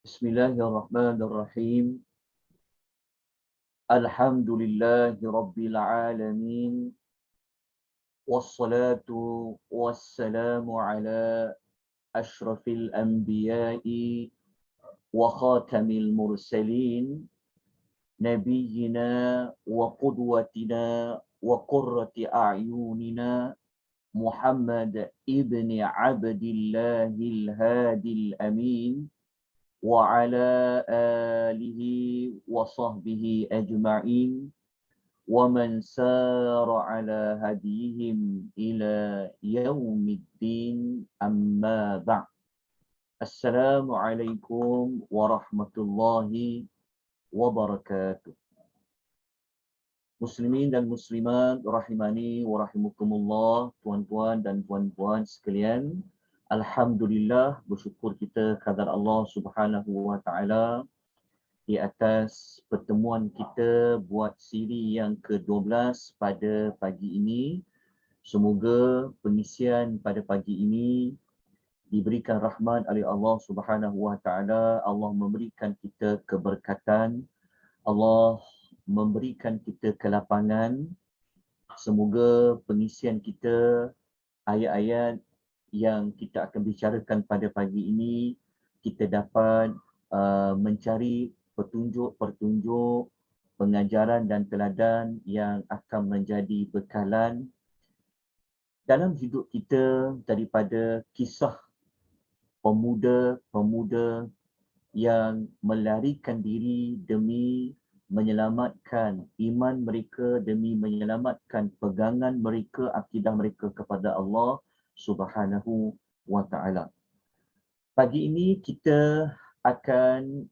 Bismillahirrahmanirrahim. Alhamdulillahi Rabbil Alamin. Wassalatu wassalamu ala ashrafil anbiya'i wa khatamil mursalin. Nabiyyina wa qudwatina wa qurrati a'yunina. Muhammad ibn Abdillahil Hadil Amin. وعلى آله وصحبه أجمعين ومن سار على هديهم إلى يوم الدين أما بعد. السلام عليكم ورحمة الله وبركاته. Muslimin dan muslimat rahimani wa rahimakumullah, tuan-tuan dan puan-puan sekalian. Alhamdulillah, bersyukur kita kepada Allah Subhanahu wa taala di atas pertemuan kita buat siri yang ke-12 pada pagi ini. Semoga pengisian pada pagi ini diberikan rahmat oleh Allah Subhanahu wa taala. Allah memberikan kita keberkatan, Allah memberikan kita kelapangan. Semoga pengisian kita, ayat-ayat yang kita akan bicarakan pada pagi ini, kita dapat mencari petunjuk-petunjuk, pengajaran dan teladan yang akan menjadi bekalan dalam hidup kita daripada kisah pemuda-pemuda yang melarikan diri demi menyelamatkan iman mereka, demi menyelamatkan pegangan mereka, akidah mereka kepada Allah Subhanahu wa taala. Pagi ini kita akan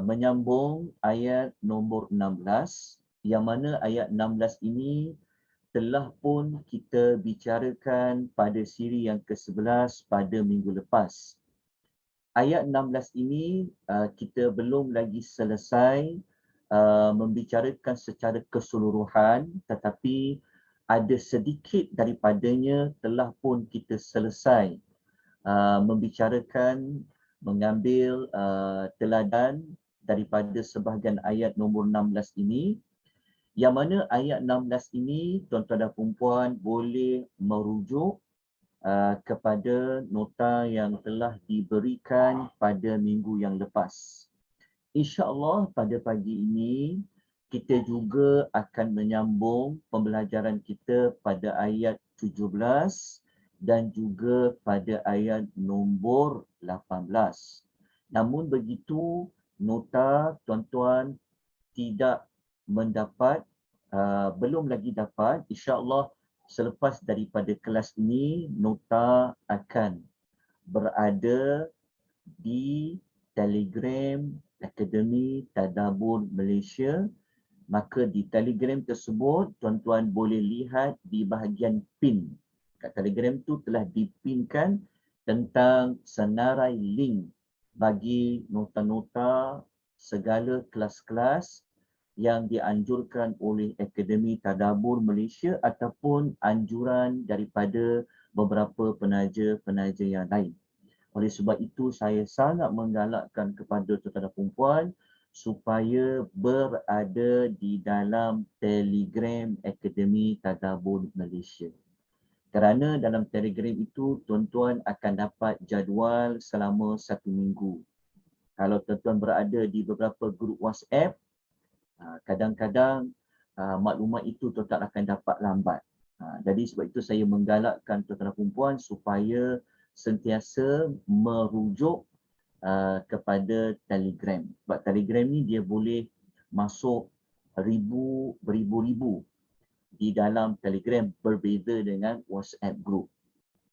menyambung ayat nombor 16, yang mana ayat 16 ini telah pun kita bicarakan pada siri yang ke-11 pada minggu lepas. Ayat 16 ini kita belum lagi selesai membicarakan secara keseluruhan, tetapi ada sedikit daripadanya telah pun kita selesai membicarakan, mengambil teladan daripada sebahagian ayat nombor 16 ini, yang mana ayat 16 ini tuan-tuan dan puan-puan boleh merujuk kepada nota yang telah diberikan pada minggu yang lepas. InsyaAllah pada pagi ini kita juga akan menyambung pembelajaran kita pada ayat 17 dan juga pada ayat nombor 18. Namun begitu, nota tuan-tuan tidak mendapat, belum lagi dapat. InsyaAllah selepas daripada kelas ini, nota akan berada di Telegram Akademi Tadabbur Malaysia. Maka di Telegram tersebut, tuan-tuan boleh lihat di bahagian pin. Kat Telegram tu telah dipinkan tentang senarai link bagi nota-nota segala kelas-kelas yang dianjurkan oleh Akademi Tadabbur Malaysia ataupun anjuran daripada beberapa penaja-penaja yang lain. Oleh sebab itu, saya sangat menggalakkan kepada tuan-tuan dan puan-puan supaya berada di dalam Telegram Akademi Tadabbur Malaysia. Kerana dalam Telegram itu, tuan-tuan akan dapat jadual selama 1 minggu. Kalau tuan-tuan berada di beberapa grup WhatsApp, kadang-kadang maklumat itu tuan-tuan akan dapat lambat. Jadi sebab itu saya menggalakkan tuan-tuan dan puan-puan supaya sentiasa merujuk kepada Telegram. Sebab Telegram ni dia boleh masuk beribu-ribu di dalam Telegram, berbeza dengan WhatsApp group.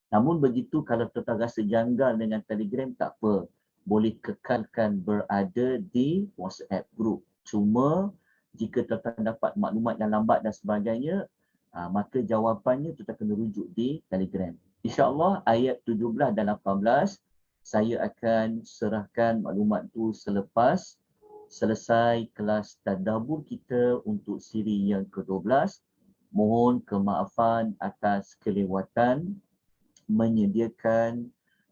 Namun begitu, kalau tuan-tuan rasa janggal dengan Telegram, tak apa. Boleh kekalkan berada di WhatsApp group. Cuma jika tuan-tuan dapat maklumat yang lambat dan sebagainya, maka jawapannya tuan-tuan kena rujuk di Telegram. InsyaAllah ayat 17 dan 18 saya akan serahkan maklumat tu selepas selesai kelas tadabbur kita untuk siri yang ke-12. Mohon kemaafan atas kelewatan menyediakan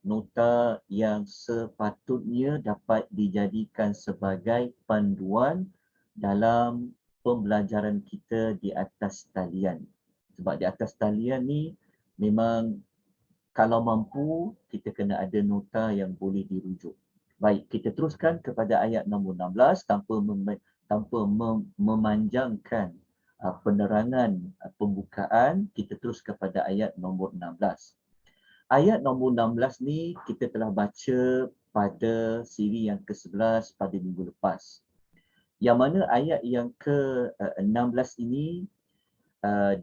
nota yang sepatutnya dapat dijadikan sebagai panduan dalam pembelajaran kita di atas talian. Sebab di atas talian ni memang kalau mampu kita kena ada nota yang boleh dirujuk. Baik, kita teruskan kepada ayat nombor 16 tanpa memanjangkan penerangan pembukaan, kita terus kepada ayat nombor 16. Ayat nombor 16 ni kita telah baca pada siri yang ke-11 pada minggu lepas. Yang mana ayat yang ke-16 ini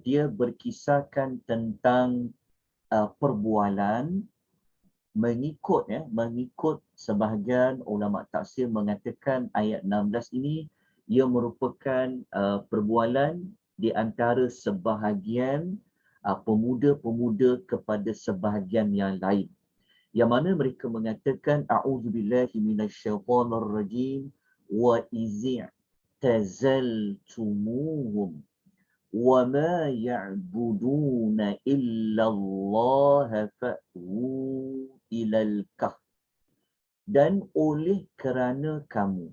dia berkisahkan tentang perbualan mengikut sebahagian ulama tafsir mengatakan ayat 16 ini ia merupakan perbualan di antara sebahagian pemuda-pemuda kepada sebahagian yang lain. Yang mana mereka mengatakan a'udzubillahi minasyaitonirrajim wa izi' tazaltumuhum wa ma ya'buduna illa Allah fa'u ilal kahf. Dan oleh kerana kamu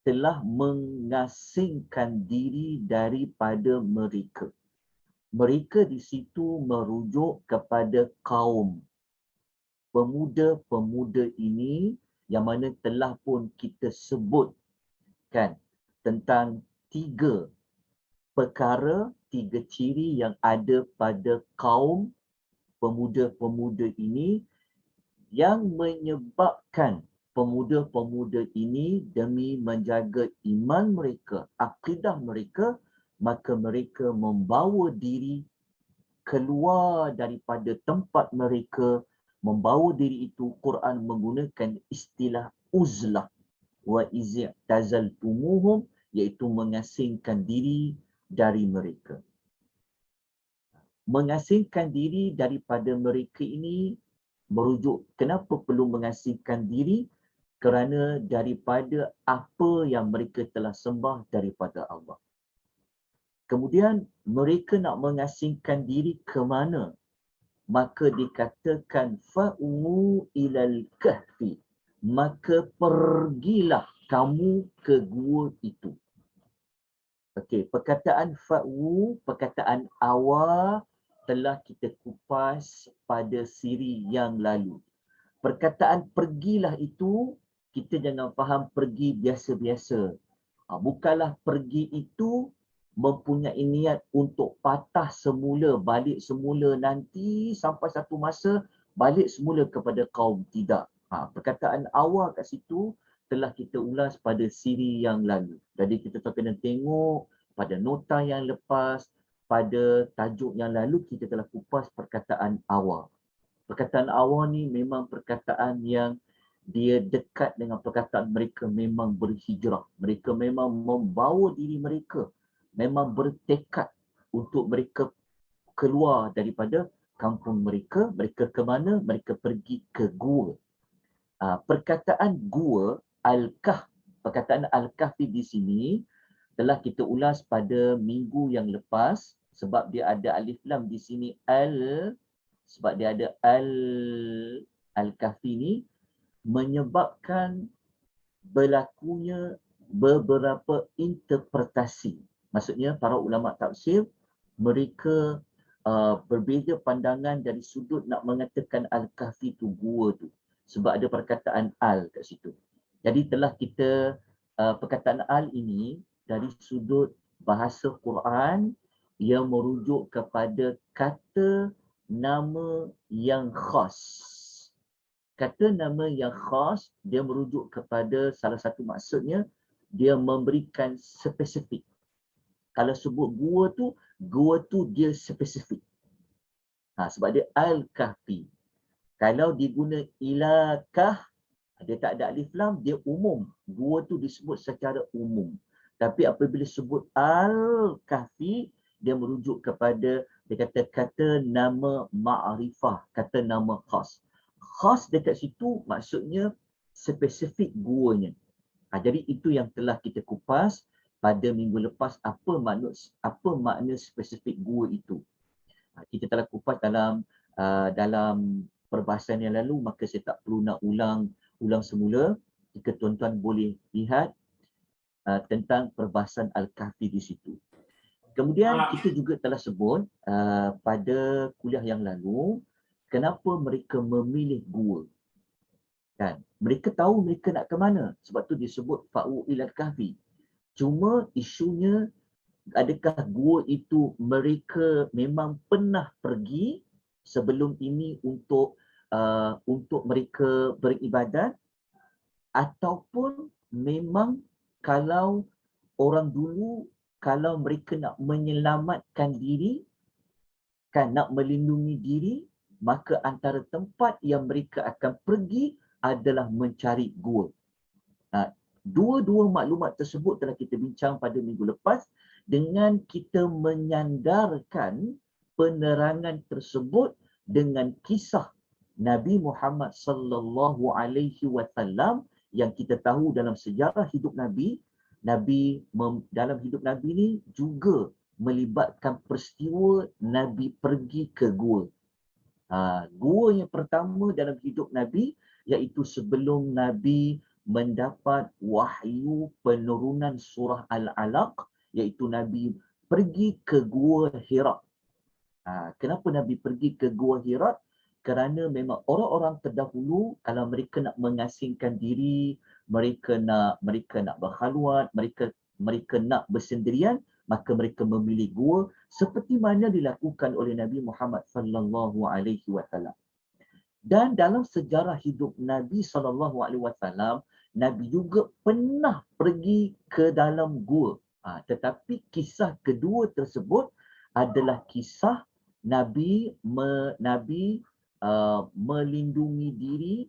telah mengasingkan diri daripada mereka. Mereka di situ merujuk kepada kaum pemuda-pemuda ini yang mana telah pun kita sebutkan tentang 3 perkara, 3 ciri yang ada pada kaum pemuda-pemuda ini yang menyebabkan pemuda-pemuda ini demi menjaga iman mereka, akidah mereka, maka mereka membawa diri keluar daripada tempat mereka. Membawa diri itu Quran menggunakan istilah uzlah wa izi' tazaltumuhum, iaitu mengasingkan diri dari mereka. Mengasingkan diri daripada mereka ini merujuk kenapa perlu mengasingkan diri? Kerana daripada apa yang mereka telah sembah daripada Allah. Kemudian mereka nak mengasingkan diri ke mana? Maka dikatakan fa'u ilal kahfi. Maka pergilah kamu ke gua itu. Okey, perkataan fa'u, perkataan awal telah kita kupas pada siri yang lalu. Perkataan pergilah itu, kita jangan faham pergi biasa-biasa. Bukanlah pergi itu mempunyai niat untuk patah semula, balik semula nanti sampai satu masa balik semula kepada kaum. Tidak. Perkataan awal kat situ telah kita ulas pada siri yang lalu. Jadi kita kena tengok pada nota yang lepas, pada tajuk yang lalu kita telah kupas perkataan awal. Perkataan awal ni memang perkataan yang dia dekat dengan perkataan mereka memang berhijrah. Mereka memang membawa diri mereka, memang bertekad untuk mereka keluar daripada kampung mereka. Mereka ke mana? Mereka pergi ke gua. Perkataan gua, al-kahf, perkataan al-kahfi di sini telah kita ulas pada minggu yang lepas sebab dia ada alif lam di sini sebab dia ada al-kahfi ni menyebabkan berlakunya beberapa interpretasi. Maksudnya para ulama tafsir mereka berbeza pandangan dari sudut nak mengatakan al-kahfi tu gua tu. Sebab ada perkataan al kat situ. Jadi telah kita perkataan al ini dari sudut bahasa Quran yang merujuk kepada kata nama yang khas. Kata nama yang khas, dia merujuk kepada salah satu maksudnya, dia memberikan spesifik. Kalau sebut gua tu dia spesifik. Sebab dia al-kahfi. Kalau diguna ilakah, dia tak ada alif lam, dia umum. Gua tu disebut secara umum. Tapi apabila sebut al-kahfi, dia merujuk kepada, dia kata nama ma'rifah, kata nama khas. Khas dekat situ maksudnya spesifik guanya. Jadi itu yang telah kita kupas pada minggu lepas, apa makna spesifik gua itu. Kita telah kupas dalam perbahasan yang lalu, maka saya tak perlu nak ulang semula. Jika tuan-tuan boleh lihat tentang perbahasan Al-Kahfi di situ. Kemudian kita juga telah sebut pada kuliah yang lalu, kenapa mereka memilih gua. Kan? Mereka tahu mereka nak ke mana. Sebab tu disebut fa'u ilal kahfi. Cuma isunya, adakah gua itu mereka memang pernah pergi sebelum ini untuk mereka beribadat, ataupun memang kalau orang dulu, kalau mereka nak menyelamatkan diri, kan, nak melindungi diri, maka antara tempat yang mereka akan pergi adalah mencari gua. Dua-dua maklumat tersebut telah kita bincang pada minggu lepas, dengan kita menyandarkan penerangan tersebut dengan kisah Nabi Muhammad sallallahu alaihi wasallam yang kita tahu dalam sejarah hidup Nabi, dalam hidup Nabi ni juga melibatkan peristiwa Nabi pergi ke gua. Gua yang pertama dalam hidup Nabi iaitu sebelum Nabi mendapat wahyu penurunan surah Al-Alaq, iaitu Nabi pergi ke Gua Hira. Kenapa Nabi pergi ke Gua Hira? Kerana memang orang-orang terdahulu, kalau mereka nak mengasingkan diri, mereka nak berkhalwat, mereka nak bersendirian, maka mereka memilih gua seperti mana dilakukan oleh Nabi Muhammad sallallahu alaihi wasallam. Dan dalam sejarah hidup Nabi sallallahu alaihi wasallam, Nabi juga pernah pergi ke dalam gua. Tetapi kisah kedua tersebut adalah kisah Nabi melindungi diri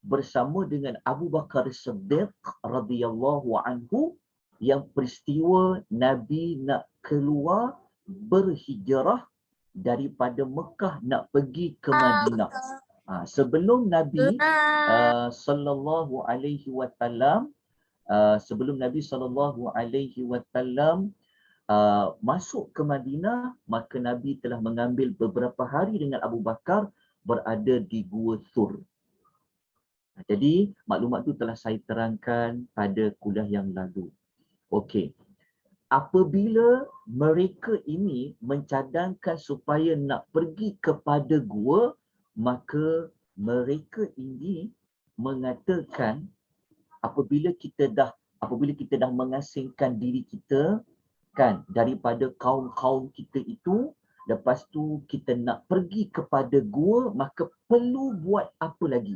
bersama dengan Abu Bakar Siddiq radhiyallahu anhu, yang peristiwa Nabi nak keluar berhijrah daripada Mekah nak pergi ke Madinah. Sebelum Nabi sallallahu alaihi wasallam masuk ke Madinah, maka Nabi telah mengambil beberapa hari dengan Abu Bakar berada di Gua Thur. Jadi maklumat itu telah saya terangkan pada kuliah yang lalu. Okey. Apabila mereka ini mencadangkan supaya nak pergi kepada gua, maka mereka ini mengatakan apabila kita dah mengasingkan diri kita, kan, daripada kaum-kaum kita itu, lepas tu kita nak pergi kepada gua, maka perlu buat apa lagi?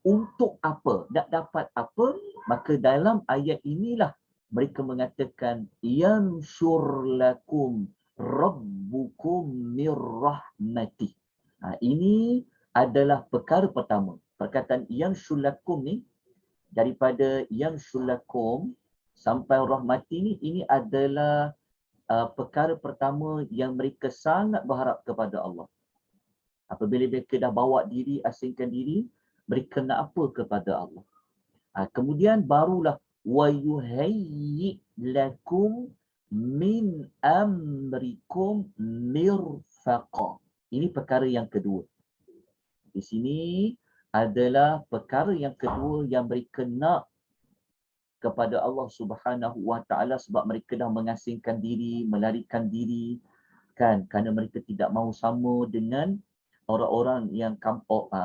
Untuk apa? Nak dapat apa? Maka dalam ayat inilah mereka mengatakan yanshur lakum rabbukum mir rahmatih. Ini adalah perkara pertama. Perkataan yanshur lakum ni, daripada yanshur lakum sampai rahmati ni, ini adalah perkara pertama yang mereka sangat berharap kepada Allah. Apabila mereka dah bawa diri, asingkan diri, mereka nak apa kepada Allah. Kemudian barulah wa yuhayyi lakum min amrikum mirfaqa. Ini perkara yang kedua. Di sini adalah perkara yang kedua yang mereka nak kepada Allah Subhanahu wa taala, sebab mereka dah mengasingkan diri, melarikan diri, kan, kerana mereka tidak mahu sama dengan orang-orang yang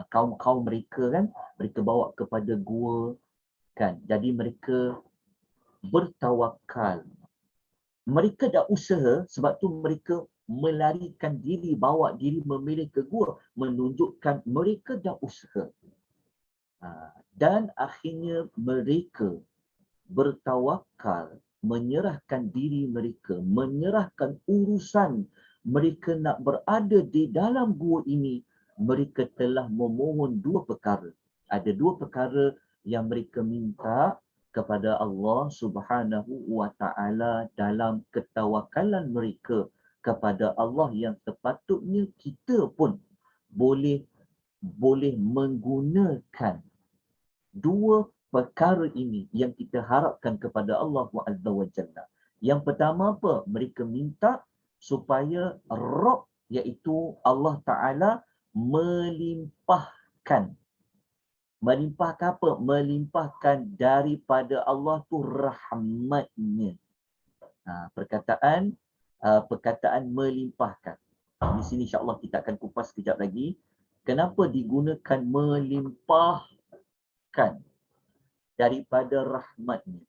kaum-kaum mereka, kan, mereka bawa kepada gua, kan. Jadi mereka bertawakal. Mereka dah usaha, sebab tu mereka melarikan diri, bawa diri memilih ke gua, menunjukkan mereka dah usaha. Dan akhirnya mereka bertawakal, menyerahkan diri mereka, menyerahkan urusan mereka nak berada di dalam gua ini. Mereka telah memohon dua perkara. Ada dua perkara yang mereka minta kepada Allah Subhanahu wa taala dalam ketawakalan mereka kepada Allah, yang sepatutnya kita pun boleh menggunakan dua perkara ini yang kita harapkan kepada Allah Azza wa Jalla. Yang pertama apa? Mereka minta supaya Rabb, iaitu Allah Ta'ala, melimpahkan. Melimpahkan apa? Melimpahkan daripada Allah tu rahmatnya. Perkataan melimpahkan. Di sini insya-Allah kita akan kupas sekejap lagi. Kenapa digunakan melimpahkan daripada rahmatnya?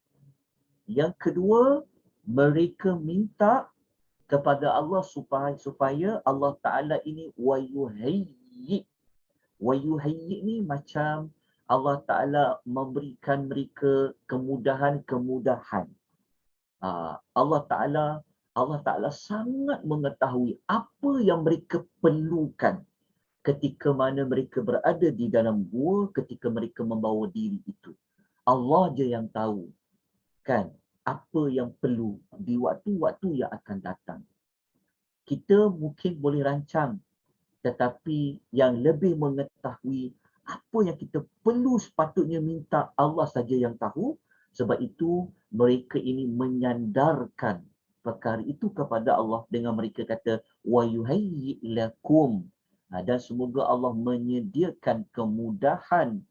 Yang kedua, mereka minta kepada Allah supaya Allah Ta'ala ini wayuhayyi. Wayuhayyi ni macam Allah Ta'ala memberikan mereka kemudahan-kemudahan. Allah Ta'ala sangat mengetahui apa yang mereka perlukan ketika mana mereka berada di dalam gua, ketika mereka membawa diri itu. Allah je yang tahu kan apa yang perlu di waktu-waktu yang akan datang. Kita mungkin boleh rancang, tetapi yang lebih mengetahui apa yang kita perlu sepatutnya minta, Allah saja yang tahu. Sebab itu mereka ini menyandarkan perkara itu kepada Allah dengan mereka kata wa yuhayyi lakum. Dan semoga Allah menyediakan kemudahan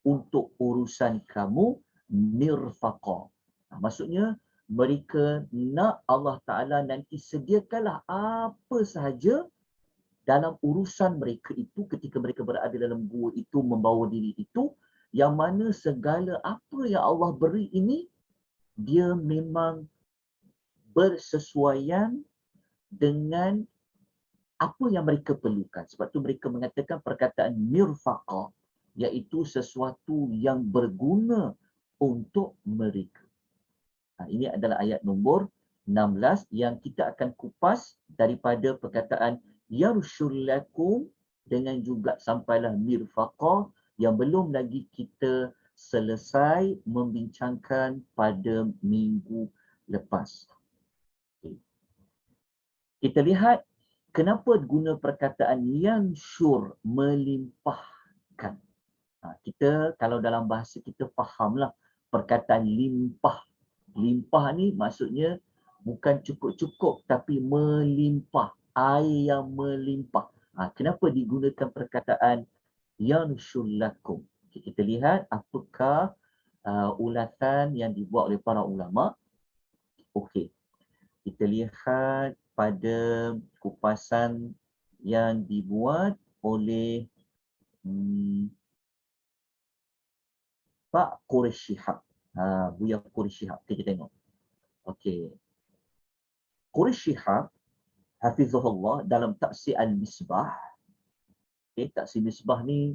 untuk urusan kamu mirfaqa. Maksudnya mereka nak Allah Ta'ala nanti sediakanlah apa sahaja dalam urusan mereka itu ketika mereka berada dalam gua itu, membawa diri itu, yang mana segala apa yang Allah beri ini, dia memang bersesuaian dengan apa yang mereka perlukan. Sebab tu mereka mengatakan perkataan mirfaqa, iaitu sesuatu yang berguna untuk mereka. Ini adalah ayat nombor 16 yang kita akan kupas daripada perkataan yarshul lakum dengan juga sampailah mirfaqa yang belum lagi kita selesai membincangkan pada minggu lepas. Kita lihat kenapa guna perkataan yanshur, melimpahkan. Kita kalau dalam bahasa kita fahamlah perkataan limpah. Limpah ni maksudnya bukan cukup-cukup tapi melimpah. Air yang melimpah. Kenapa digunakan perkataan yanshur lakum? Kita lihat apakah ulasan yang dibuat oleh para ulama. Okey. Kita lihat pada kupasan yang dibuat oleh Pak Quraisy Shihab. Buya Quraisy Shihab. Kita tengok. Okey. Quraisy Shihab hafizahullah dalam Tafsir Al-Misbah. Tafsir Misbah ni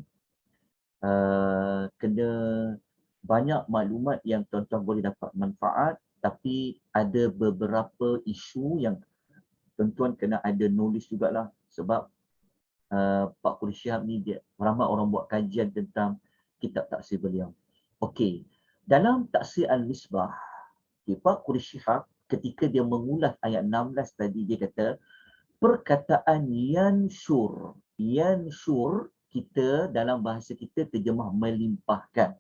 kena banyak maklumat yang tuan-tuan boleh dapat manfaat, tapi ada beberapa isu yang tuan-tuan kena ada knowledge jugalah, sebab Pak Quraisy Shihab ni dia ramai orang buat kajian tentang kitab tafsir beliau. Okey, dalam Tafsir Al-Misbah, Pak Quraisy Shihab ketika dia mengulas ayat 16 tadi, dia kata perkataan yanshur kita dalam bahasa kita terjemah melimpahkan.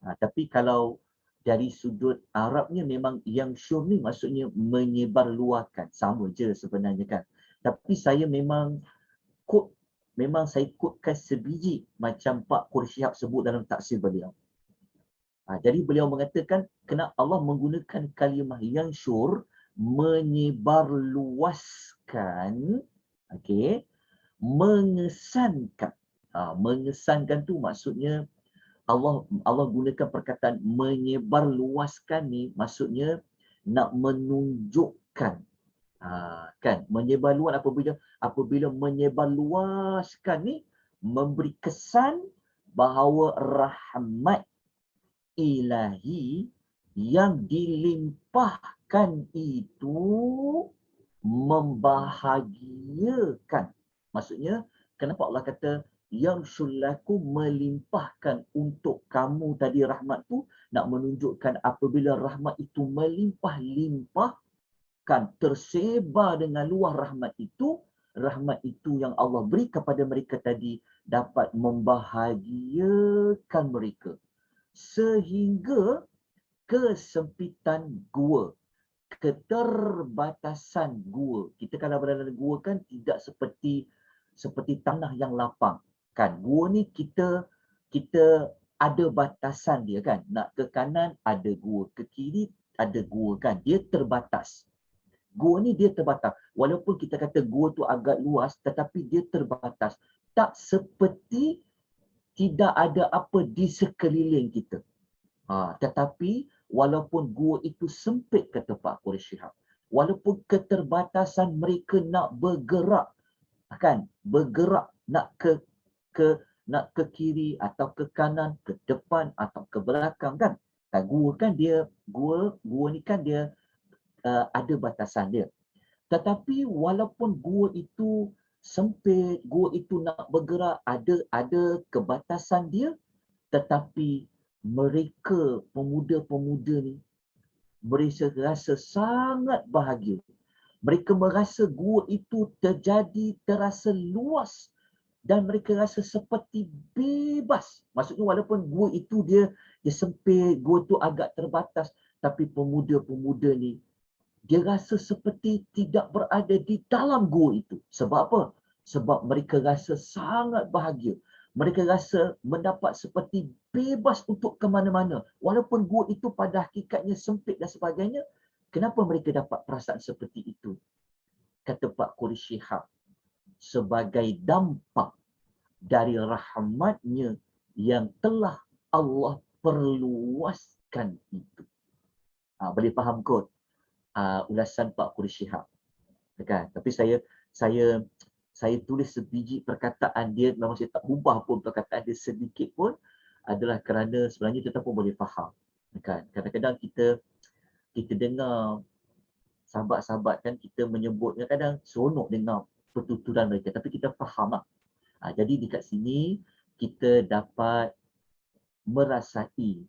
Tapi kalau dari sudut Arabnya memang yanshur ni maksudnya menyebarluaskan, sama je sebenarnya kan. Tapi saya memang saya kutkan sebiji macam Pak Quraisy Shihab sebut dalam tafsir beliau. Jadi beliau mengatakan kena Allah menggunakan kalimah yanshur, menyebarluaskan, okey, mengesankan. Mengesankan tu maksudnya Allah gunakan perkataan menyebarluaskan ni maksudnya nak menunjukkan. Kan, menyebarluas apabila menyebarluaskan ni memberi kesan bahawa rahmat ilahi yang dilimpahkan itu membahagiakan. Maksudnya, kenapa Allah kata yanshur lakum, melimpahkan untuk kamu tadi rahmat tu, nak menunjukkan apabila rahmat itu melimpah-limpahkan, tersebar dengan luar rahmat itu yang Allah beri kepada mereka tadi dapat membahagiakan mereka. Sehingga kesempitan gua, keterbatasan gua. Kita kalau berada dalam gua kan tidak seperti seperti tanah yang lapang. Kan, gua ni kita ada batasan dia kan. Nak ke kanan ada gua, ke kiri ada gua kan. Dia terbatas. Gua ni dia terbatas. Walaupun kita kata gua tu agak luas, tetapi dia terbatas. Tak seperti tidak ada apa di sekeliling kita. Tetapi walaupun gua itu sempit, kata Pak Quraisy Shihab, walaupun keterbatasan mereka nak bergerak, kan, bergerak nak nak ke kiri atau ke kanan, ke depan atau ke belakang kan. Gua kan dia gua ni kan dia ada batasan dia. Tetapi walaupun gua itu sempit, gua itu nak bergerak, ada kebatasan dia, tetapi mereka pemuda-pemuda ni mereka rasa sangat bahagia. Mereka merasa gua itu terasa luas dan mereka rasa seperti bebas. Maksudnya walaupun gua itu dia sempit, gua tu agak terbatas, tapi pemuda-pemuda ni dia rasa seperti tidak berada di dalam gua itu. Sebab apa? Sebab mereka rasa sangat bahagia. Mereka rasa mendapat seperti bebas untuk ke mana-mana. Walaupun gua itu pada hakikatnya sempit dan sebagainya, kenapa mereka dapat perasaan seperti itu? Kata Pak Quraisy Shihab, sebagai dampak dari rahmatnya yang telah Allah perluaskan itu. Boleh faham kot ulasan Pak Quraisy Shihab. Kan? Tapi saya tulis sebiji perkataan dia, memang saya tak ubah pun perkataan dia sedikit pun, adalah kerana sebenarnya kita pun boleh faham. Kan? Kadang-kadang kita dengar sahabat-sahabat kan, kita menyebutnya kadang seronok dengar pertuturan mereka, tapi kita faham lah. Jadi dekat sini kita dapat merasai,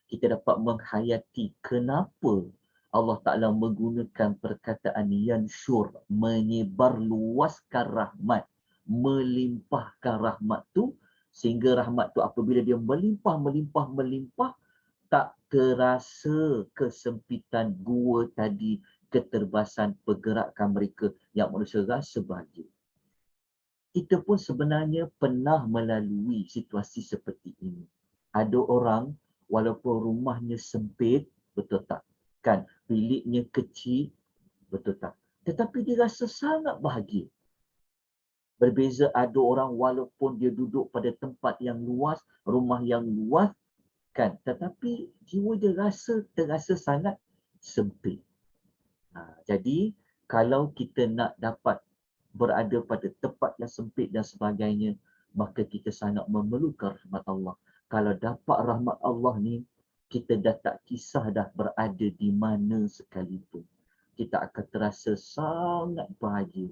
kita dapat menghayati kenapa Allah Ta'ala menggunakan perkataan yansyur, menyebarluaskan rahmat, melimpahkan rahmat tu, sehingga rahmat tu apabila dia melimpah, tak terasa kesempitan gua tadi, keterbasan pergerakan mereka yang manusia rasa bahagia. Kita pun sebenarnya pernah melalui situasi seperti ini. Ada orang walaupun rumahnya sempit, betul tak? Kan, biliknya kecil, betul tak? Tetapi dia rasa sangat bahagia. Berbeza ada orang walaupun dia duduk pada tempat yang luas, rumah yang luas, kan, tetapi jiwa dia terasa sangat sempit. Jadi kalau kita nak dapat berada pada tempat yang sempit dan sebagainya, maka kita sangat memerlukan rahmat Allah. Kalau dapat rahmat Allah ni, kita dah tak kisah dah berada di mana sekalipun. Kita akan terasa sangat bahagia.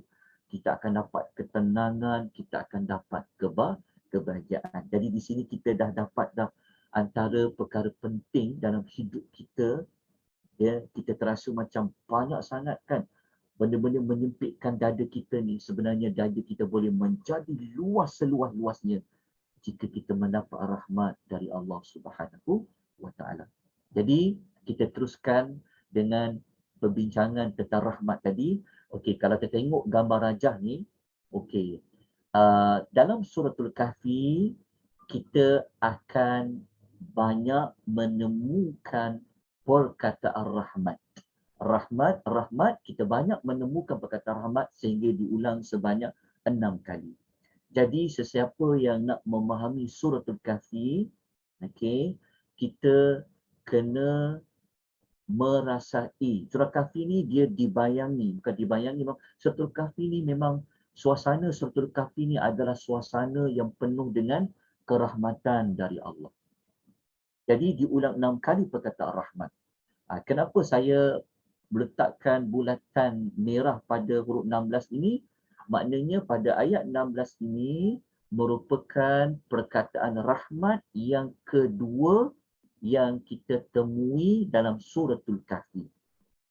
Kita akan dapat ketenangan, kita akan dapat kebahagiaan. Jadi di sini kita dah dapat antara perkara penting dalam hidup kita, ya, kita terasa macam banyak sangat kan benda-benda menyempitkan dada kita ni. Sebenarnya dada kita boleh menjadi luas seluas-luasnya jika kita mendapat rahmat dari Allah Subhanahu wa Ta'ala. Jadi kita teruskan dengan perbincangan tentang rahmat tadi. Okey, kalau kita tengok gambar rajah ni, okey, dalam suratul Kahfi kita akan banyak menemukan perkataan rahmat. Rahmat, kita banyak menemukan perkataan rahmat sehingga diulang sebanyak 6 kali. Jadi sesiapa yang nak memahami suratul Kahfi, okey, kita kena merasai. Surah Kahfi ni dia dibayangi, bukan dibayangi, suratul Kahfi ni memang suasana suratul Kahfi ni adalah suasana yang penuh dengan kerahmatan dari Allah. Jadi diulang 6 kali perkataan rahmat. Kenapa saya meletakkan bulatan merah pada huruf 16 ini? Maknanya pada ayat 16 ini merupakan perkataan rahmat yang kedua yang kita temui dalam suratul Kahfi.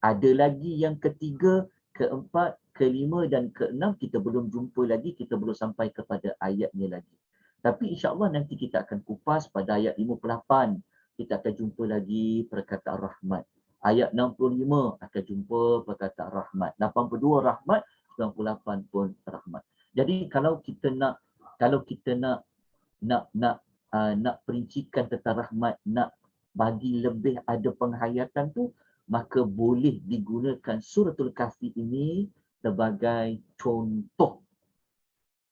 Ada lagi yang ketiga, keempat, kelima dan keenam kita belum jumpa lagi, kita belum sampai kepada ayatnya lagi. Tapi insya-Allah nanti kita akan kupas pada ayat 58. Kita akan jumpa lagi perkataan rahmat. Ayat 65 akan jumpa perkataan rahmat. 82 rahmat, 98 pun rahmat. Jadi kalau kita nak nak perincikan tentang rahmat, nak bagi lebih ada penghayatan tu, maka boleh digunakan suratul kahfi ini sebagai contoh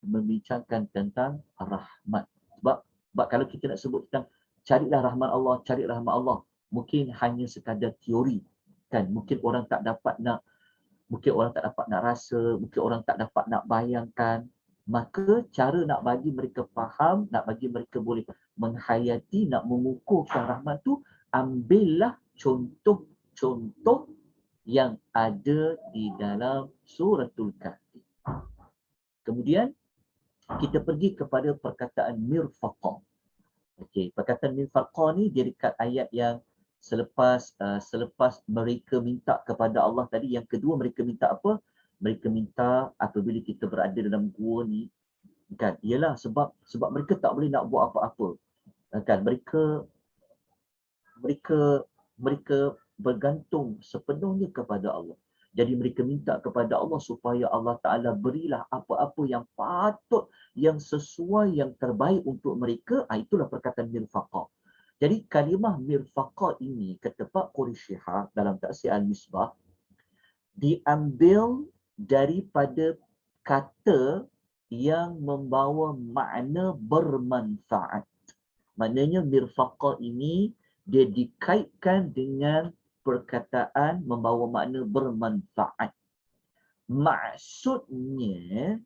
membincangkan tentang rahmat. Sebab kalau kita nak sebut tentang carilah rahmat Allah, cari rahmat Allah, mungkin hanya sekadar teori kan. Mungkin orang tak dapat nak rasa, mungkin orang tak dapat nak bayangkan. Maka cara nak bagi mereka faham, nak bagi mereka boleh menghayati, nak mengukuhkan rahmat tu, ambillah contoh-contoh yang ada di dalam suratul kahfi. Kemudian kita pergi kepada perkataan mirfaqa. Okey, perkataan mirfaqa ni dia dekat ayat yang selepas mereka minta kepada Allah tadi. Yang kedua, mereka minta apa? Mereka minta apabila kita berada dalam gua ni kan, ialah sebab mereka tak boleh nak buat apa-apa kan. Mereka bergantung sepenuhnya kepada Allah. Jadi mereka minta kepada Allah supaya Allah Ta'ala berilah apa-apa yang patut, yang sesuai, yang terbaik untuk mereka. Itulah perkataan mirfaqa. Jadi kalimah mirfaqa ini, kata Pak Quraisyihah dalam Tafsir Al-Misbah, diambil daripada kata yang membawa makna bermanfaat. Maknanya mirfaqa ini dia dikaitkan dengan perkataan membawa makna bermanfaat. Maksudnya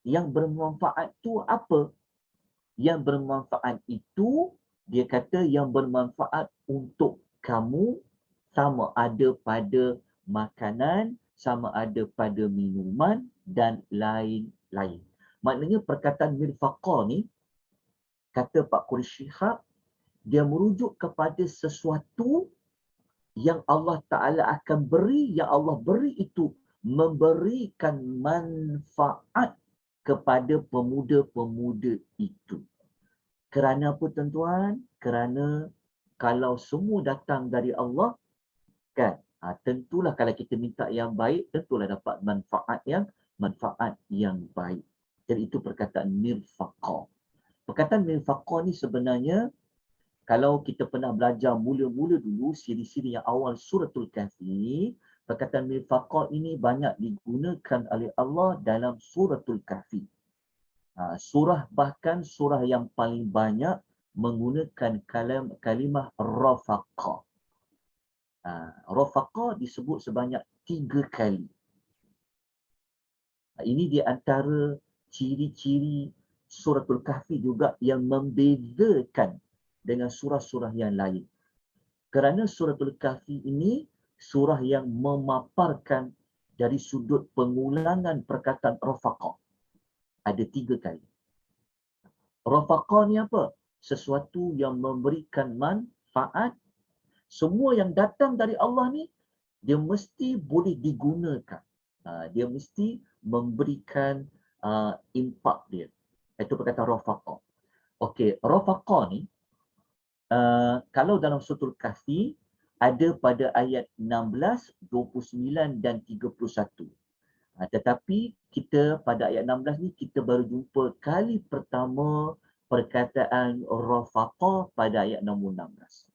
yang bermanfaat tu apa? Yang bermanfaat itu, dia kata yang bermanfaat untuk kamu, sama ada pada makanan, sama ada pada minuman dan lain-lain. Maknanya perkataan mirfaqa ni, kata Pak Quraisyihah, dia merujuk kepada sesuatu yang Allah Ta'ala akan beri, yang Allah beri itu memberikan manfaat kepada pemuda-pemuda itu. Kerana apa tuan-tuan? Kerana kalau semua datang dari Allah, kan, tentulah kalau kita minta yang baik, tentulah dapat manfaat yang baik. Jadi itu perkataan mirfaqa. Perkataan mirfaqa ni sebenarnya, kalau kita pernah belajar mula-mula dulu, siri-siri yang awal suratul kahfi, perkataan mirfaqa ini banyak digunakan oleh Allah dalam suratul kahfi. Bahkan surah yang paling banyak menggunakan kalimah rafaqa. Rafaqa disebut sebanyak 3 kali. Ini di antara ciri-ciri suratul kahfi juga yang membezakan dengan surah-surah yang lain. Kerana suratul kahfi ini surah yang memaparkan dari sudut pengulangan perkataan rafaqa. Ada 3 kali. Rafaqa ni apa? Sesuatu yang memberikan manfaat. Semua yang datang dari Allah ni, dia mesti boleh digunakan. Dia mesti memberikan impak dia. Itu perkataan rafaqa. Okey, rafaqa ni, kalau dalam suratul kahfi, ada pada ayat 16, 29 dan 31. Tetapi kita pada ayat 16 ni, kita baru jumpa kali pertama perkataan rafaqa pada ayat nombor 16.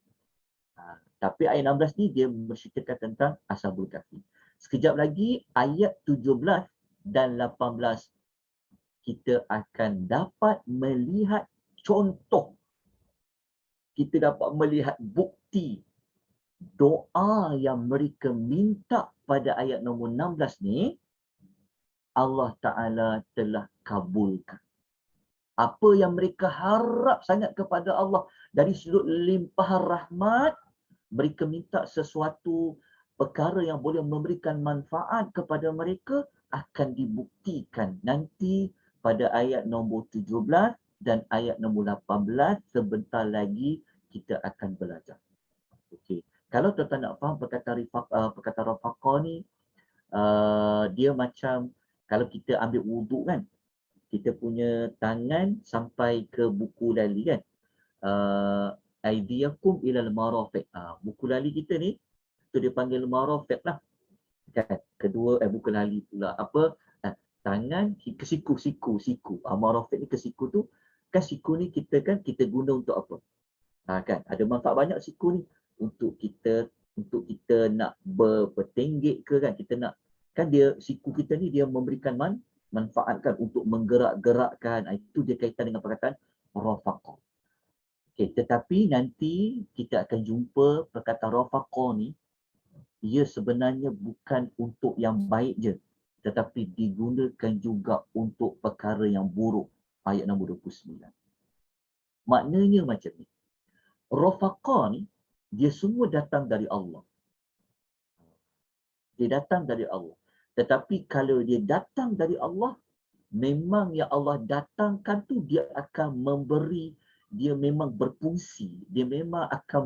Tapi ayat 16 ni dia menceritakan tentang ashabul kahfi. Sekejap lagi ayat 17 dan 18 kita akan dapat melihat contoh. Kita dapat melihat bukti doa yang mereka minta pada ayat nombor 16 ni, Allah Ta'ala telah kabulkan. Apa yang mereka harap sangat kepada Allah dari sudut limpahan rahmat, mereka minta sesuatu perkara yang boleh memberikan manfaat kepada mereka, akan dibuktikan nanti pada ayat nombor 17 dan ayat nombor 18. Sebentar lagi kita akan belajar. Okey. Kalau tuan-tuan nak faham perkataan rafaqa ni, dia macam kalau kita ambil wuduk kan, kita punya tangan sampai ke buku lali kan. Aidiyakum ilal marafiq. Buku lali kita ni, tu dia panggil marafiq lah. Kan? Kedua, buku lali pula. tangan ke siku. Marofik ni ke siku tu, kan siku ni kita guna untuk apa? Kan ada manfaat banyak siku ni untuk kita nak bertenggek ke kan, kita nak kan dia siku kita ni dia memberikan manfaat kan untuk menggerak-gerakkan. Itu dia kaitan dengan perkataan rafaqah. Okay, tetapi nanti kita akan jumpa perkataan rafaqah ni, ia sebenarnya bukan untuk yang baik je, tetapi digunakan juga untuk perkara yang buruk. Ayat nombor 29. Maknanya macam ni. Rafaqah ni, dia semua datang dari Allah. Dia datang dari Allah. Tetapi kalau dia datang dari Allah, memang yang Allah datangkan tu dia akan memberi, dia memang berfungsi. Dia memang akan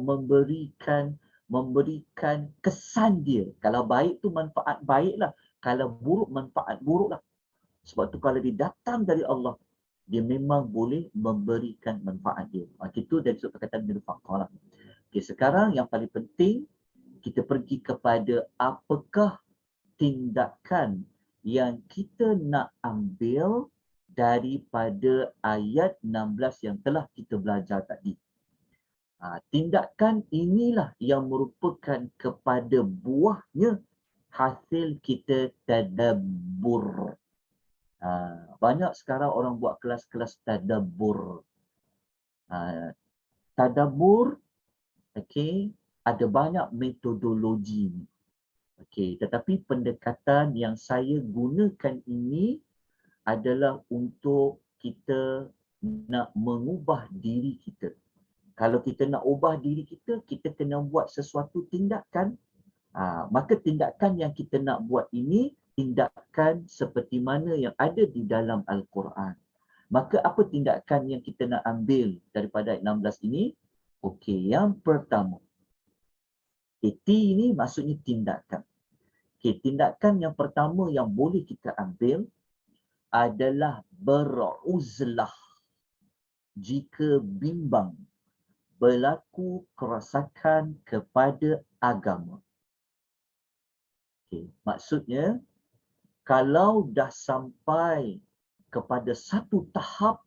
memberikan kesan dia. Kalau baik tu manfaat baik lah. Kalau buruk manfaat buruk lah. Sebab tu kalau dia datang dari Allah, dia memang boleh memberikan manfaat dia. Itu dari sudut perkataan rafaqah lah. Okay, sekarang yang paling penting, kita pergi kepada apakah tindakan yang kita nak ambil daripada ayat 16 yang telah kita belajar tadi. Tindakan inilah yang merupakan kepada buahnya hasil kita tadabbur. Banyak sekarang orang buat kelas-kelas tadabbur. Tadabbur, okay, ada banyak metodologi. Okay, tetapi pendekatan yang saya gunakan ini adalah untuk kita nak mengubah diri kita. Kalau kita nak ubah diri kita, kita kena buat sesuatu tindakan. Maka tindakan yang kita nak buat ini, tindakan seperti mana yang ada di dalam Al-Quran. Maka apa tindakan yang kita nak ambil daripada ayat 16 ini? Okey, yang pertama. T ini maksudnya tindakan. Okey, tindakan yang pertama yang boleh kita ambil adalah beruzlah jika bimbang berlaku kerosakan kepada agama. Okay. Maksudnya, kalau dah sampai kepada satu tahap,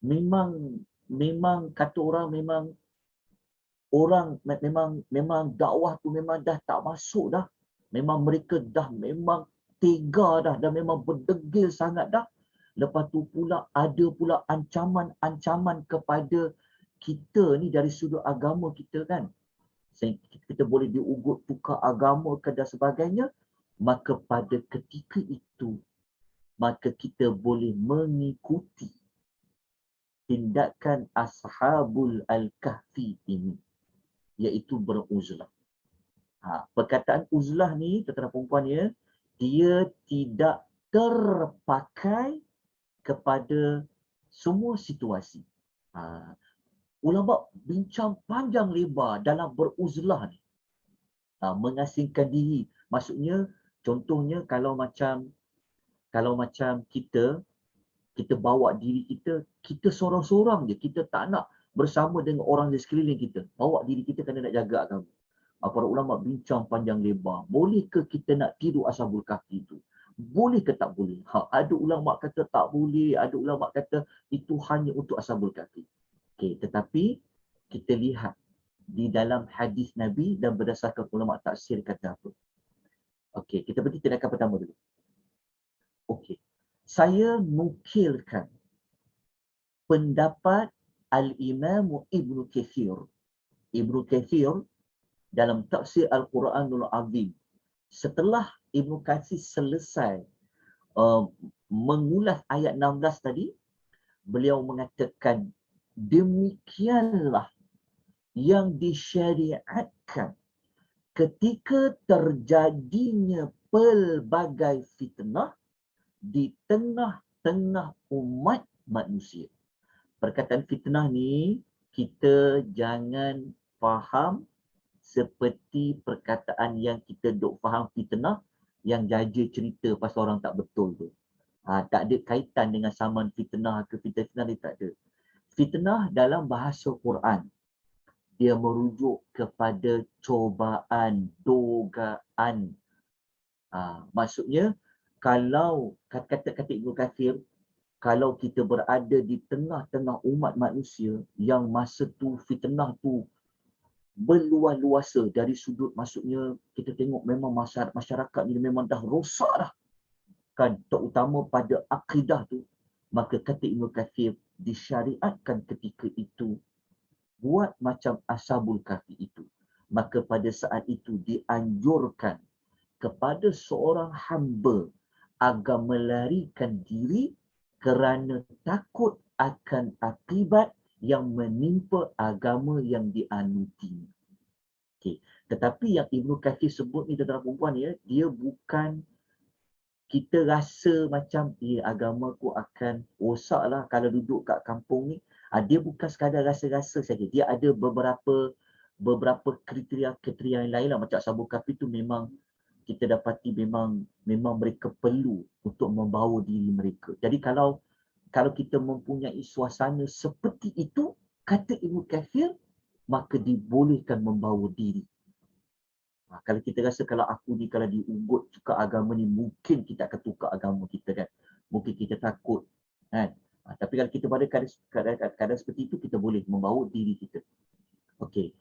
memang kata orang memang dakwah tu memang dah tak masuk dah. Memang mereka dah memang tega dah, memang berdegil sangat dah. Lepas tu pula ada pula ancaman-ancaman kepada kita ni dari sudut agama kita kan. Kita boleh diugut tukar agama ke dan sebagainya. Maka pada ketika itu, maka kita boleh mengikuti tindakan Ashabul Al-Kahfi ini, iaitu beruzlah. Perkataan uzlah ni, tuan-tuan perempuan ya, dia tidak terpakai kepada semua situasi. Ulama bincang panjang lebar dalam beruzlah ni. Mengasingkan diri. Maksudnya, contohnya kalau macam kita bawa diri kita sorang-sorang je. Kita tak nak bersama dengan orang di sekeliling kita. Bawa diri kita kerana nak jaga agama. Para ulama bincang panjang lebar. Boleh ke kita nak tiru Ashabul Kahfi itu? Boleh ke tak boleh? Ada ulama kata tak boleh. Ada ulama kata itu hanya untuk Ashabul Kahfi. Okay, tetapi kita lihat di dalam hadis Nabi dan berdasarkan ulama tafsir kata apa. Okey, kita pergi tindakan pertama dulu. Okey. Saya nukilkan pendapat Al-Imam Ibn Kathir. Ibn Kathir dalam tafsir Al-Quranul Azim. Setelah Ibn Kathir selesai mengulas ayat 16 tadi, beliau mengatakan demikianlah yang disyariatkan ketika terjadinya pelbagai fitnah di tengah-tengah umat manusia. Perkataan fitnah ni kita jangan faham seperti perkataan yang kita duk faham fitnah yang jaja cerita pasal orang tak betul tu. Tak ada kaitan dengan saman fitnah ke fitnah ni, tak ada. Fitnah dalam bahasa Quran, dia merujuk kepada cobaan, dogaan. Maksudnya, kalau kata Ibnu Katsir, kalau kita berada di tengah-tengah umat manusia yang masa tu fitnah tu berluas-luasa dari sudut, maksudnya kita tengok memang masyarakat ni memang dah rosak dah kan, terutama pada akidah tu, maka kata Ibnu Katsir disyariatkan ketika itu buat macam Ashabul Kahfi itu. Maka pada saat itu dianjurkan kepada seorang hamba agar melarikan diri kerana takut akan akibat yang menimpa agama yang dianuti. Okay. Tetapi yang Ibnu Katsir sebut ni tuan-tuan perempuan ya, dia bukan kita rasa macam agamaku akan rosak lah kalau duduk kat kampung ni. Dia bukan sekadar rasa-rasa saja. Dia ada beberapa kriteria yang lain lah. Macam Ashabul Kahfi tu memang kita dapati memang mereka perlu untuk membawa diri mereka. Jadi kalau kita mempunyai suasana seperti itu, kata Ibnu Katsir, maka dibolehkan membawa diri. Kalau kita rasa kalau aku ni kalau diugut tukar agama ni, mungkin kita akan tukar agama kita kan. Mungkin kita takut kan. Tapi kalau kita pada keadaan seperti itu, kita boleh membawa diri kita. Okey.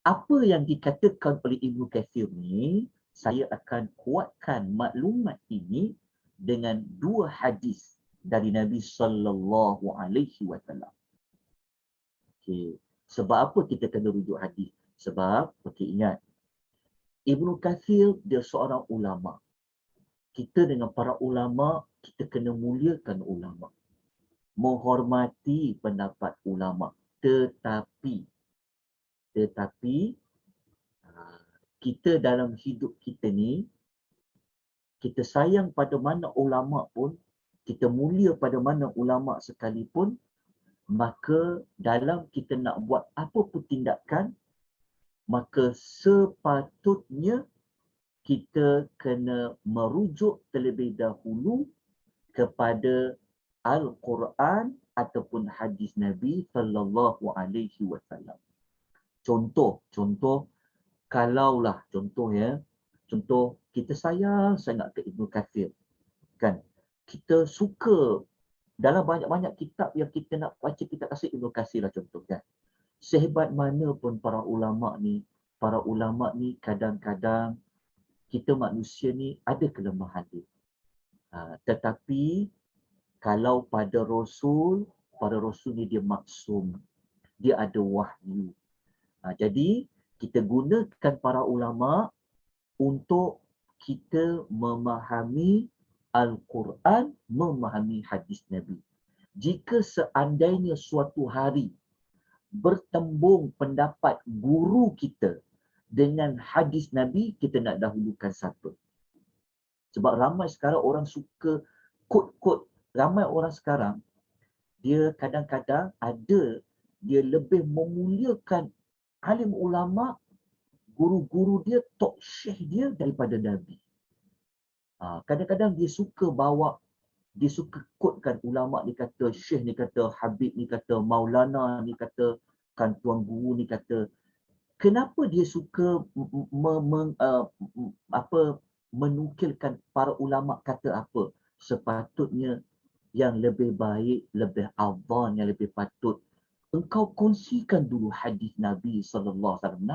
Apa yang dikatakan oleh Ibnu Katsir ni, saya akan kuatkan maklumat ini dengan dua hadis dari Nabi sallallahu alaihi wasallam. Okey. Sebab apa kita kena rujuk hadis? Sebab ingat, Ibnu Katsir dia seorang ulama. Kita dengan para ulama, kita kena muliakan ulama. Menghormati pendapat ulama. Tetapi kita dalam hidup kita ni, kita sayang pada mana ulama pun, kita mulia pada mana ulama sekalipun, maka dalam kita nak buat apa pun tindakan, maka sepatutnya kita kena merujuk terlebih dahulu kepada Al-Quran ataupun hadis Nabi sallallahu alaihi wasallam. Contoh kalaulah contoh kita sayang sangat ke Ibnu Katsir kan. Kita suka dalam banyak-banyak kitab yang kita nak baca, kita kasih Ibnu Katsir lah contoh kan. Sehebat mana pun para ulama ni kadang-kadang kita manusia ni ada kelemahan dia. Tetapi kalau pada Rasul ni dia maksum. Dia ada wahyu. Jadi kita gunakan para ulama untuk kita memahami Al-Quran, memahami hadis Nabi. Jika seandainya suatu hari bertembung pendapat guru kita dengan hadis Nabi, kita nak dahulukan siapa? Sebab ramai sekarang orang suka quote. Ramai orang sekarang, dia kadang-kadang dia lebih memuliakan alim ulama, guru-guru dia, tok syekh dia daripada Nabi. Kadang-kadang dia suka quotekan ulama ni kata, syekh ni kata, habib ni kata, maulana ni kata, kan tuan guru ni kata. Kenapa dia suka menukilkan para ulama kata apa? Sepatutnya yang lebih baik, lebih afdal, yang lebih patut engkau kongsikan dulu hadis Nabi sallallahu alaihi wasallam.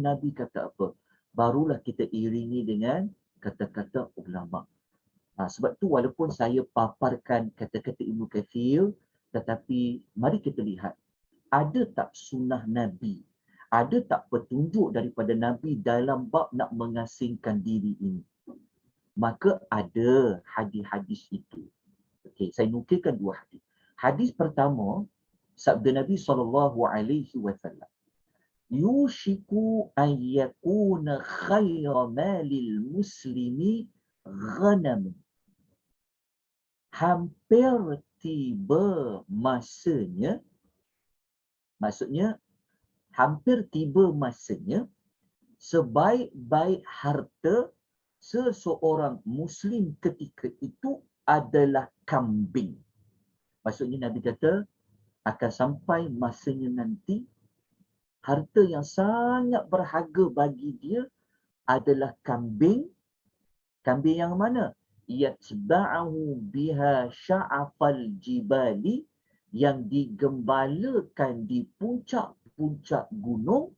Nabi kata apa? Barulah kita iringi dengan kata-kata ulama. Sebab tu walaupun saya paparkan kata-kata Ibnu Katsir, tetapi mari kita lihat, ada tak sunnah Nabi? Ada tak petunjuk daripada Nabi dalam bab nak mengasingkan diri ini? Maka ada hadis-hadis itu. Okey, saya nukilkan dua hadis. Hadis pertama, sabda Nabi SAW, yushiku an yakuna khayra malil muslimi ghanam. Hampir tiba masanya, maksudnya hampir tiba masanya sebaik-baik harta seseorang Muslim ketika itu adalah kambing. Maksudnya Nabi kata akan sampai masanya nanti harta yang sangat berharga bagi dia adalah kambing. Kambing yang mana? yatba'ahu biha sya'afal jibali, yang digembalakan di puncak-puncak gunung,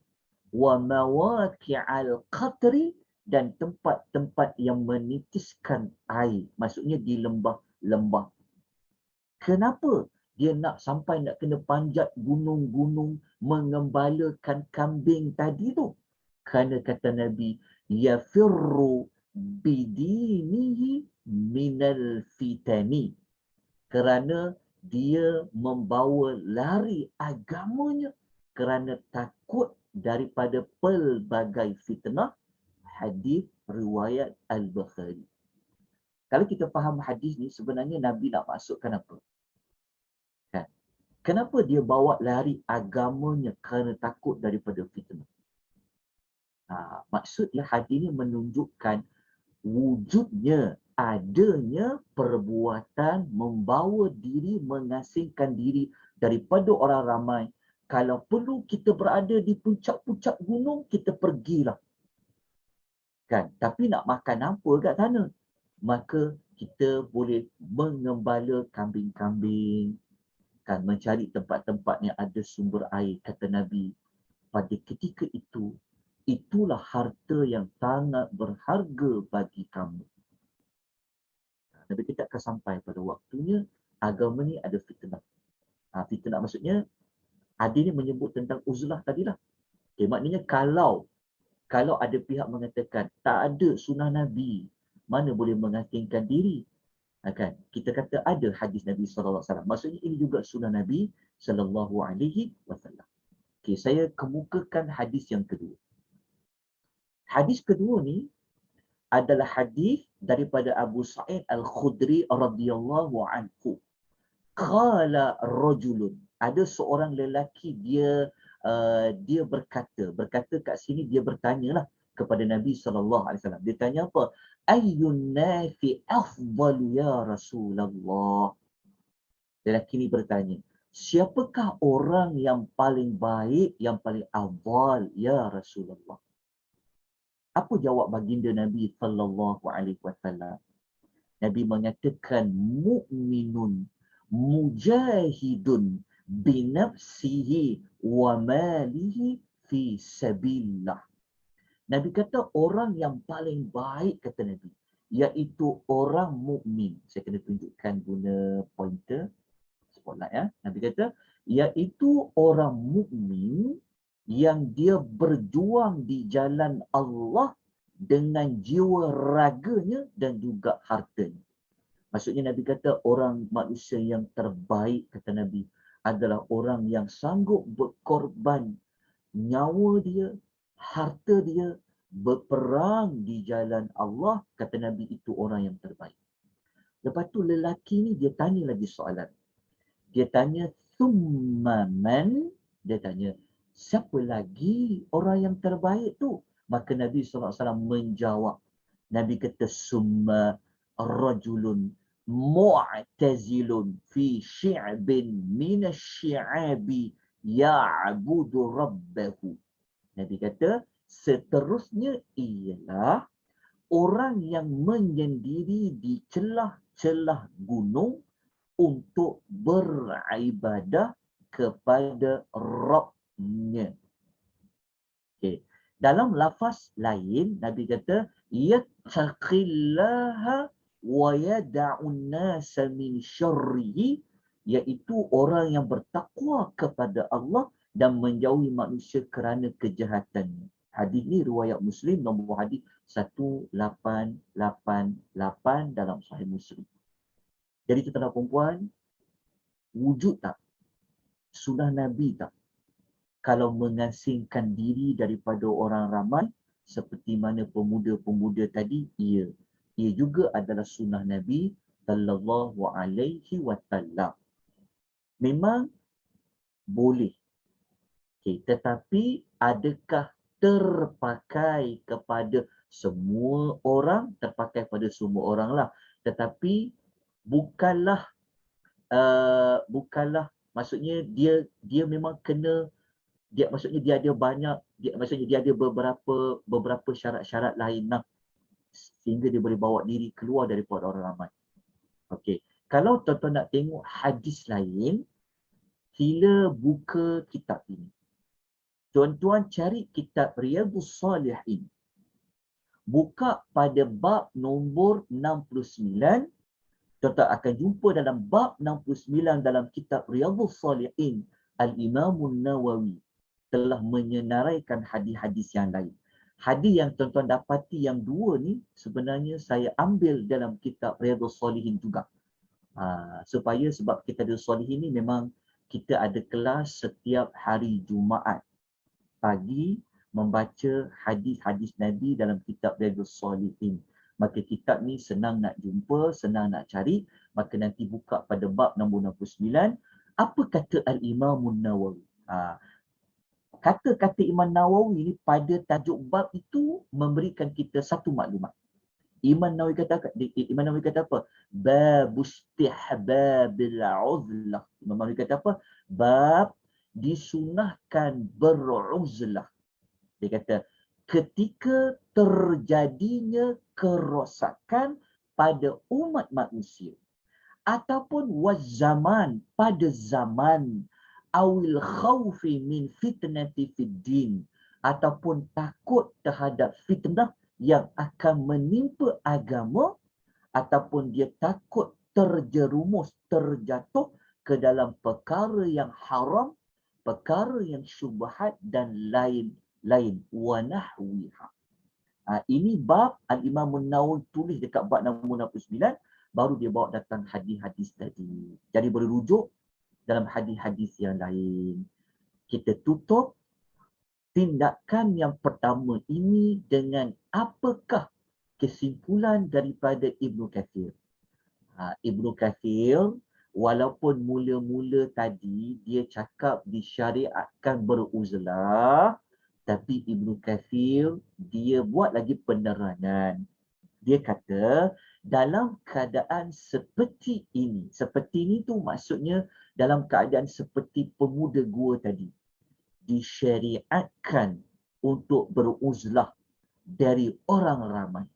wa mawaqi'al qatri, dan tempat-tempat yang menitiskan air, maksudnya di lembah-lembah. Kenapa dia nak sampai nak kena panjat gunung-gunung mengembalakan kambing tadi tu? Kerana kata Nabi, yafirru bidinihi minal fitani, kerana dia membawa lari agamanya kerana takut daripada pelbagai fitnah. Hadis riwayat Al-Bukhari. Kalau kita faham hadis ni, sebenarnya Nabi nak maksudkan apa? Kan? Kenapa dia bawa lari agamanya kerana takut daripada fitnah? Maksudnya hadis ni menunjukkan wujudnya, adanya perbuatan membawa diri, mengasingkan diri daripada orang ramai. Kalau perlu kita berada di puncak-puncak gunung, kita pergilah. Kan? Tapi nak makan apa kat sana? Maka kita boleh mengembala kambing-kambing, kan, mencari tempat-tempat yang ada sumber air. Kata Nabi, pada ketika itu, itulah harta yang sangat berharga bagi kamu. Nabi kita akan sampai pada waktunya agama ni ada fitnah. Fitnah maksudnya, ada ni menyebut tentang uzlah tadilah. Okay, maknanya kalau ada pihak mengatakan tak ada sunnah Nabi, mana boleh mengasingkan diri? Kan? Kita kata ada hadis Nabi SAW. Maksudnya ini juga sunnah Nabi SAW. Okay, saya kemukakan hadis yang kedua. Hadis kedua ni adalah hadis daripada Abu Sa'id Al-Khudri radhiyallahu anhu. Qala rajulun, ada seorang lelaki, dia berkata kat sini, dia bertanyalah kepada Nabi SAW. Dia tanya apa? Ayyun nasi afdalu ya Rasulullah. Lelaki ni bertanya, siapakah orang yang paling baik, yang paling afdal ya Rasulullah? Apa jawab baginda Nabi SAW? Nabi mengatakan, mu'minun mujahidun binafsihi wa malihi fi sabilillah. Nabi kata orang yang paling baik, kata Nabi, iaitu orang mukmin. Saya kena tunjukkan guna pointer spotlight ya. Nabi kata iaitu orang mukmin yang dia berjuang di jalan Allah dengan jiwa raganya dan juga hartanya. Maksudnya Nabi kata orang manusia yang terbaik, kata Nabi, adalah orang yang sanggup berkorban nyawa dia, harta dia, berperang di jalan Allah. Kata Nabi, itu orang yang terbaik. Lepas tu lelaki ni dia tanya lagi soalan. Dia tanya, summa man? Dia tanya, siapa lagi orang yang terbaik tu? Maka Nabi SAW menjawab. Nabi kata, summa rajulun mu'tazilun fi syi'bin minasyi'abi ya'budu rabbahu. Nabi kata, seterusnya ialah orang yang menyendiri di celah-celah gunung untuk beribadah kepada Rabbnya. Okay. Dalam lafaz lain, Nabi kata, yattaqillaha wa yada'un nasa min syarrihi, iaitu orang yang bertakwa kepada Allah dan menjauhi manusia kerana kejahatannya. Hadis ni riwayat Muslim, nombor hadis 1888 dalam Sahih Muslim. Jadi tuan-tuan dan puan, wujud tak sunnah Nabi tak kalau mengasingkan diri daripada orang ramai seperti mana pemuda-pemuda tadi? Ia juga adalah sunnah Nabi sallallahu alaihi wasallam. Memang boleh. Okay, tetapi adakah terpakai kepada semua orang? Terpakai pada semua orang lah. Tetapi bukanlah maksudnya dia memang kena, maksudnya dia ada banyak, maksudnya dia ada beberapa syarat-syarat lain lah. sehingga dia boleh bawa diri keluar daripada orang ramai. Okey, kalau tuan-tuan nak tengok hadis lain, sila buka kitab ini. Tuan-tuan cari kitab Riyadhus Salihin. Buka pada bab nombor 69. Tuan-tuan akan jumpa dalam bab 69 dalam kitab Riyadhus Salihin. Al-Imamun Nawawi telah menyenaraikan hadis-hadis yang lain. Hadis yang tuan-tuan dapati yang dua ni sebenarnya saya ambil dalam kitab Riyadhus Salihin juga. Supaya sebab kita Riyadhus Salihin ni memang kita ada kelas setiap hari Jumaat pagi membaca hadis-hadis Nabi dalam kitab Riyadhus Salihin. Maka kitab ni senang nak jumpa, senang nak cari. Maka nanti buka pada bab nombor 69. Apa kata Al-Imamun Nawawi? Kata-kata Imam Nawawi ni pada tajuk bab itu memberikan kita satu maklumat. Imam Nawawi kata apa? Bab istihbabil uzlah. Imam Nawawi kata apa? Bab disunahkan beruzlah. Dia kata ketika terjadinya kerosakan pada umat manusia ataupun wazaman pada zaman awil khawfi min fitnati fid din ataupun takut terhadap fitnah yang akan menimpa agama ataupun dia takut terjerumus, terjatuh ke dalam perkara yang haram, perkara yang syubhat dan lain-lain wa nahwiha. Ini bab Al-Imam An-Nawawi tulis dekat bab nombor 69, baru dia bawa datang hadis-hadis tadi. Jadi boleh rujuk dalam hadis-hadis yang lain. Kita tutup tindakan yang pertama ini dengan apakah kesimpulan daripada Ibnu Katsir. Ibnu Katsir walaupun mula-mula tadi dia cakap disyariatkan beruzlah, tapi Ibnu Katsir dia buat lagi penerangan. Dia kata dalam keadaan seperti ini tu maksudnya dalam keadaan seperti pemuda gua tadi, disyariatkan untuk beruzlah dari orang ramai.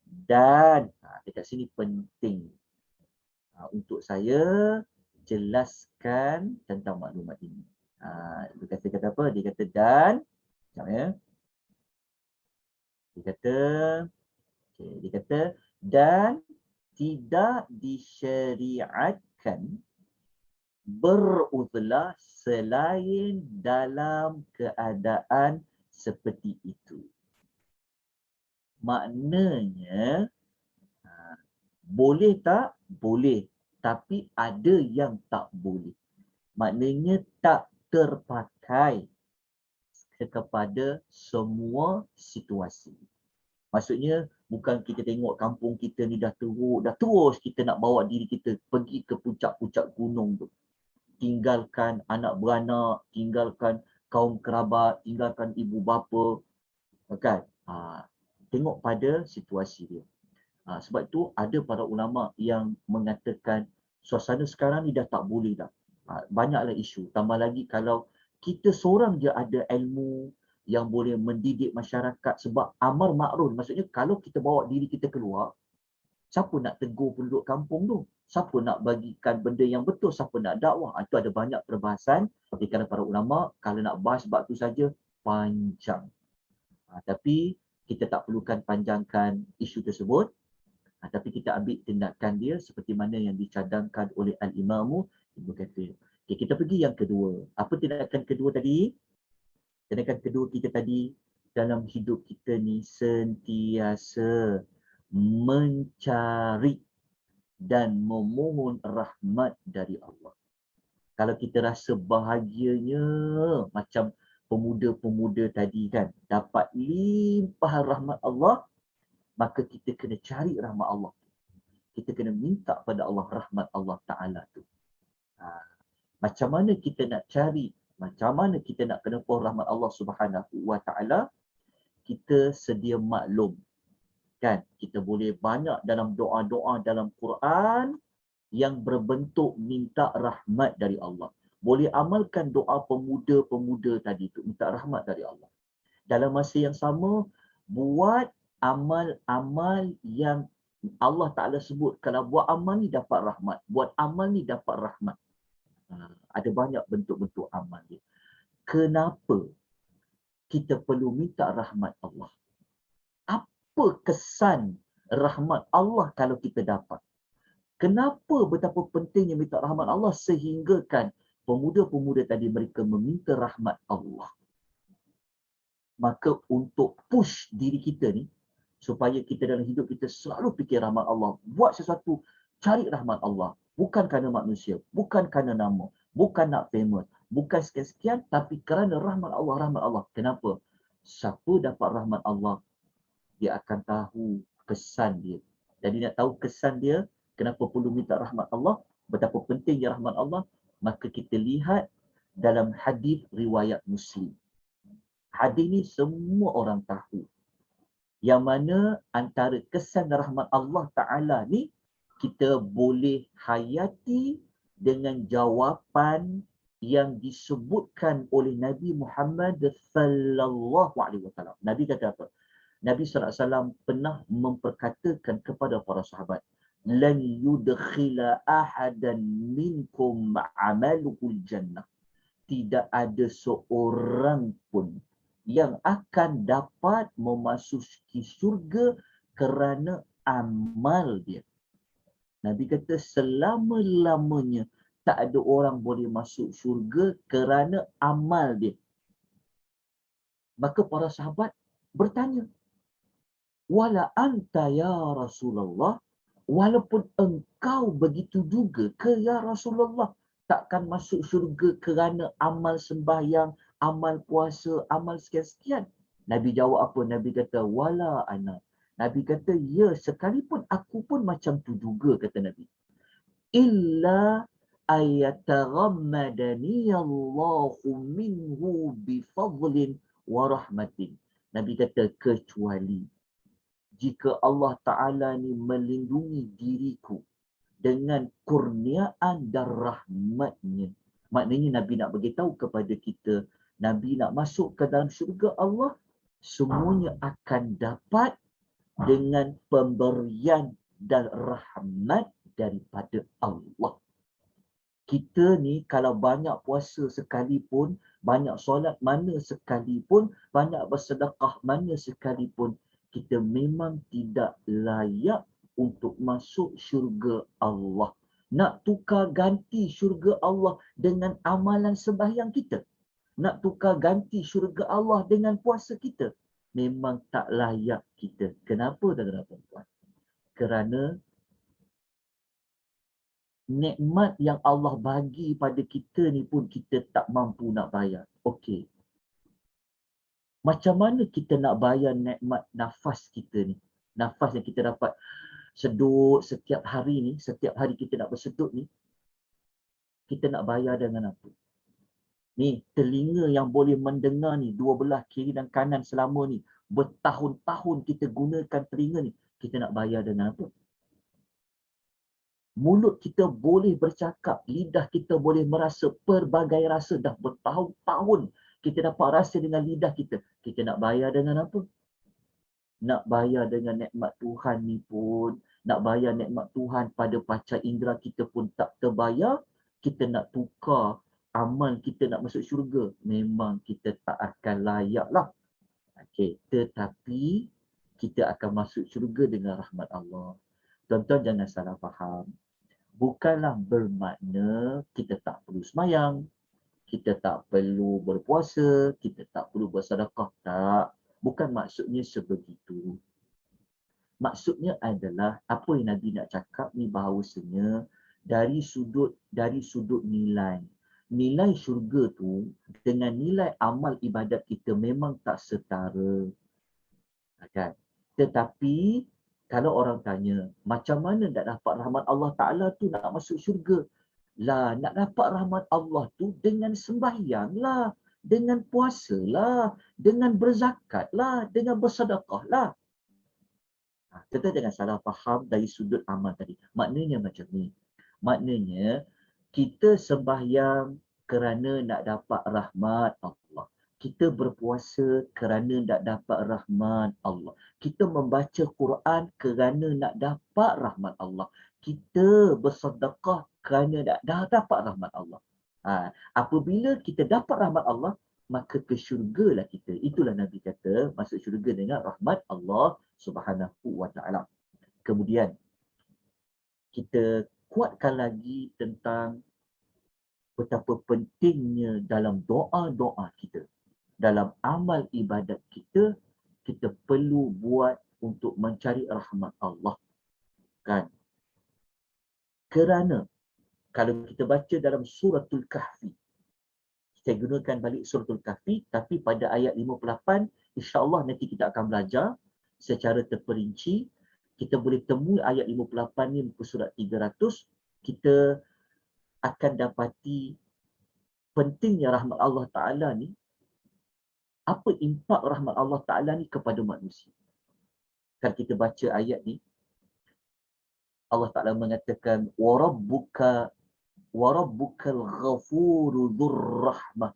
Dan dekat sini penting untuk saya jelaskan tentang maklumat ini. Dia kata apa? Dia kata dan, sekejap ya. Dia kata dan tidak disyariatkan beruzlah selain dalam keadaan seperti itu. Maknanya boleh tak? Boleh. Tapi ada yang tak boleh. Maknanya tak terpakai kepada semua situasi. Maksudnya bukan kita tengok kampung kita ni dah teruk, dah terus kita nak bawa diri kita pergi ke puncak-puncak gunung tu. Tinggalkan anak beranak, tinggalkan kaum kerabat, tinggalkan ibu bapa. Kan? Tengok pada situasi dia. Sebab itu ada para ulama yang mengatakan suasana sekarang ni dah tak boleh dah. Banyaklah isu. Tambah lagi kalau kita seorang je ada ilmu yang boleh mendidik masyarakat, sebab amar ma'ruf. Maksudnya kalau kita bawa diri kita keluar, siapa nak tegur penduduk kampung tu? Siapa nak bagikan benda yang betul? Siapa nak dakwah? Itu ada banyak perbahasan di kalangan para ulama. Kalau nak bahas sebab tu saja panjang. Tapi kita tak perlukan panjangkan isu tersebut. Tapi kita ambil tindakan dia seperti mana yang dicadangkan oleh Al-Imamu Ibnu Katsir. Okay, kita pergi yang kedua. Apa tindakan kedua tadi? Tindakan kedua kita tadi, dalam hidup kita ni sentiasa mencari dan memohon rahmat dari Allah. Kalau kita rasa bahagianya macam pemuda-pemuda tadi kan, dapat limpahan rahmat Allah, maka kita kena cari rahmat Allah. Kita kena minta pada Allah rahmat Allah Ta'ala tu. Macam mana kita nak cari, macam mana kita nak kena pohon rahmat Allah Subhanahu wa Ta'ala? Kita sedia maklum. Kan? Kita boleh banyak dalam doa-doa dalam Quran yang berbentuk minta rahmat dari Allah. Boleh amalkan doa pemuda-pemuda tadi tu, minta rahmat dari Allah. Dalam masa yang sama, buat amal-amal yang Allah Ta'ala sebut kalau buat amal ni dapat rahmat, buat amal ni dapat rahmat. Ada banyak bentuk-bentuk amal dia. Kenapa kita perlu minta rahmat Allah? Apa kesan rahmat Allah kalau kita dapat? Kenapa betapa pentingnya minta rahmat Allah sehinggakan pemuda-pemuda tadi mereka meminta rahmat Allah? Maka untuk push diri kita ni, supaya kita dalam hidup kita selalu fikir rahmat Allah. Buat sesuatu, cari rahmat Allah. Bukan kerana manusia, bukan kerana nama, bukan nak famous, bukan sekian-sekian, tapi kerana rahmat Allah, rahmat Allah. Kenapa? Siapa dapat rahmat Allah, dia akan tahu kesan dia. Jadi nak tahu kesan dia, kenapa perlu minta rahmat Allah, betapa pentingnya rahmat Allah, maka kita lihat dalam hadis riwayat Muslim. Hadis ni semua orang tahu. Yang mana antara kesan rahmat Allah Ta'ala ni, kita boleh hayati dengan jawapan yang disebutkan oleh Nabi Muhammad sallallahu alaihi wasallam. Nabi kata apa? Nabi sallallahu alaihi wasallam pernah memperkatakan kepada para sahabat, lan yudkhila ahadan minkum amaluhul jannah. Tidak ada seorang pun yang akan dapat memasuki syurga kerana amal dia. Nabi kata selama-lamanya tak ada orang boleh masuk syurga kerana amal dia. Maka para sahabat bertanya, wala anta ya Rasulullah, walaupun engkau begitu juga ke ya Rasulullah, takkan masuk syurga kerana amal sembahyang, amal puasa, amal sekian-sekian. Nabi jawab apa? Nabi kata, wala ana. Nabi kata, ya sekalipun aku pun macam tu juga, kata Nabi. Illa ayataghammadani Allahu minhu bifadlin wa rahmatin. Nabi kata, kecuali jika Allah Ta'ala ni melindungi diriku dengan kurniaan dan rahmatnya. Maknanya Nabi nak beritahu kepada kita, Nabi nak masuk ke dalam syurga Allah, semuanya akan dapat dengan pemberian dan rahmat daripada Allah. Kita ni kalau banyak puasa sekalipun, banyak solat mana sekalipun, banyak bersedekah mana sekalipun, kita memang tidak layak untuk masuk syurga Allah. Nak tukar ganti syurga Allah dengan amalan sembahyang kita, nak tukar ganti syurga Allah dengan puasa kita, memang tak layak kita. Kenapa, tuan-tuan dan puan? Kerana nikmat yang Allah bagi pada kita ni pun kita tak mampu nak bayar. Okey. Macam mana kita nak bayar nikmat nafas kita ni? Nafas yang kita dapat sedut setiap hari ni, setiap hari kita nak bersedut ni, kita nak bayar dengan apa? Ni, telinga yang boleh mendengar ni, dua belah kiri dan kanan selama ni, bertahun-tahun kita gunakan telinga ni, kita nak bayar dengan apa? Mulut kita boleh bercakap, lidah kita boleh merasa pelbagai rasa, dah bertahun-tahun kita dapat rasa dengan lidah kita. Kita nak bayar dengan apa? Nak bayar dengan nikmat Tuhan ni pun, nak bayar nikmat Tuhan pada panca indera kita pun tak terbayar. Kita nak tukar amal kita nak masuk syurga, memang kita tak akan layak lah. Okay. Tetapi kita akan masuk syurga dengan rahmat Allah. Tuan-tuan jangan salah faham. Bukanlah bermakna kita tak perlu semayang, kita tak perlu berpuasa, kita tak perlu bersedekah. Tak. Bukan maksudnya sebegitu. Maksudnya adalah apa yang Nabi nak cakap ni bahawasanya dari sudut nilai. Nilai syurga tu dengan nilai amal ibadat kita memang tak setara. Kan? Tetapi kalau orang tanya, macam mana nak dapat rahmat Allah Ta'ala tu nak masuk syurga? Lah, nak dapat rahmat Allah tu dengan sembahyang lah, dengan puasa lah, dengan berzakat lah, dengan bersedekah lah. Kita jangan salah faham dari sudut amal tadi. Maknanya macam ni. Maknanya, kita sembahyang kerana nak dapat rahmat Allah. Kita berpuasa kerana nak dapat rahmat Allah. Kita membaca Quran kerana nak dapat rahmat Allah. Kita bersedekah kerana nak dapat rahmat Allah. Apabila kita dapat rahmat Allah, maka ke syurgalah kita. Itulah Nabi kata, masuk syurga dengan rahmat Allah Subhanahu wa taala. Kemudian kita kuatkan lagi tentang betapa pentingnya dalam doa-doa kita. Dalam amal ibadat kita, kita perlu buat untuk mencari rahmat Allah. Kan? Kerana kalau kita baca dalam suratul Kahfi, saya gunakan balik suratul Kahfi, tapi pada ayat 58, insya-Allah nanti kita akan belajar secara terperinci. Kita boleh temui ayat 58 ni muka surat 300, kita akan dapati pentingnya rahmat Allah Ta'ala ni. Apa impak rahmat Allah Ta'ala ni kepada manusia? Kalau kita baca ayat ni, Allah Ta'ala mengatakan, وَرَبُّكَ الْغَفُورُ ذُو الرَّحْمَةِ,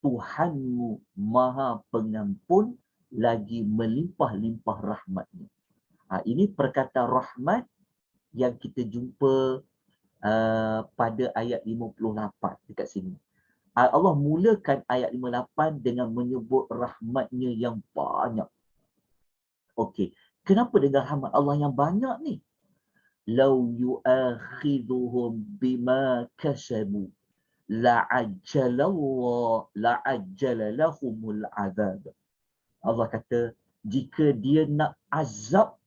Tuhanmu maha pengampun lagi melimpah-limpah rahmatnya. Ini perkataan rahmat yang kita jumpa pada ayat 58 dekat sini. Allah mulakan ayat 58 dengan menyebut rahmatnya yang banyak. Okey, kenapa dengan rahmat Allah yang banyak ni? Lau yu'akhidhuhum bima kasabu la'ajjala lahumul azab. Allah kata, jika dia nak azab,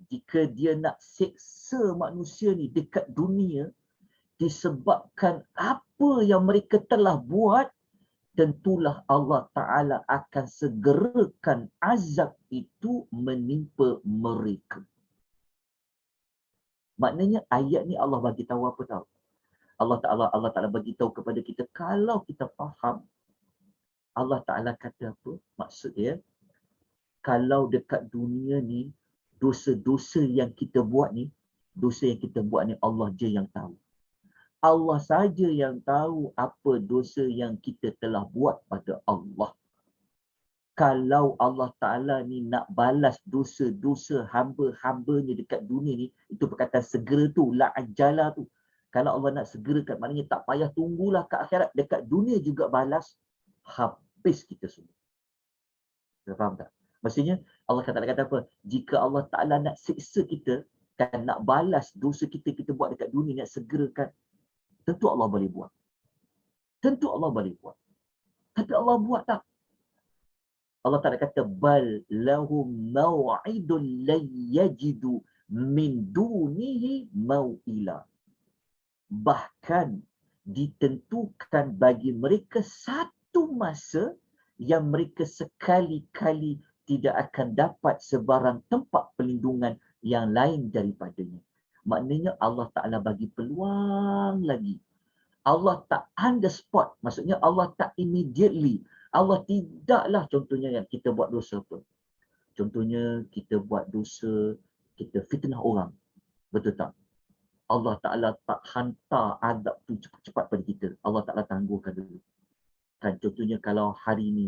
jika dia nak seksa manusia ni dekat dunia disebabkan apa yang mereka telah buat, tentulah Allah Ta'ala akan segerakan azab itu menimpa mereka. Maknanya ayat ni Allah bagi tahu apa tahu? Allah Ta'ala bagi tahu kepada kita, kalau kita faham, Allah Ta'ala kata apa? Maksud dia, kalau dekat dunia ni, dosa-dosa yang kita buat ni, Allah je yang tahu. Allah saja yang tahu apa dosa yang kita telah buat pada Allah. Kalau Allah Ta'ala ni nak balas dosa-dosa hamba-hambanya dekat dunia ni, itu perkataan segera tu, la'ajala tu. Kalau Allah nak segerakan, maknanya tak payah tunggulah ke akhirat, dekat dunia juga balas, habis kita semua. Kita faham tak? Maksudnya Allah kata apa? Jika Allah Ta'ala nak siksa kita, kan nak balas dosa kita buat dekat dunia, nak segerakan, tentu Allah boleh buat. Tentu Allah boleh buat. Tapi Allah buat tak? Allah Ta'ala kata, bal lahum maw'idun lan yajidu min dunihi maw'ila. Bahkan ditentukan bagi mereka satu masa yang mereka sekali-kali tidak akan dapat sebarang tempat perlindungan yang lain daripadanya. Maknanya Allah Ta'ala bagi peluang lagi. Allah tak on the spot. Maksudnya Allah tak immediately. Allah tidaklah, contohnya yang kita buat dosa apa? Contohnya kita buat dosa, kita fitnah orang. Betul tak? Allah Ta'ala tak hantar azab tu cepat-cepat pada kita. Allah Ta'ala tangguhkan dulu. Kan contohnya kalau hari ni,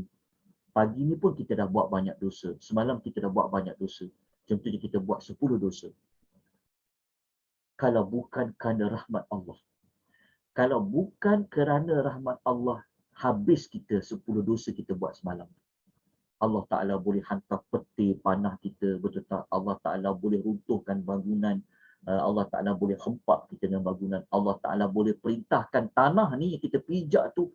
pagi ni pun kita dah buat banyak dosa. Semalam kita dah buat banyak dosa. Contohnya kita buat 10 dosa. Kalau bukan kerana rahmat Allah. Kalau bukan kerana rahmat Allah, habis kita 10 dosa kita buat semalam. Allah Ta'ala boleh hantar peti panah kita, betul tak? Allah Ta'ala boleh runtuhkan bangunan. Allah Ta'ala boleh hempak kita dengan bangunan. Allah Ta'ala boleh perintahkan tanah ni yang kita pijak tu.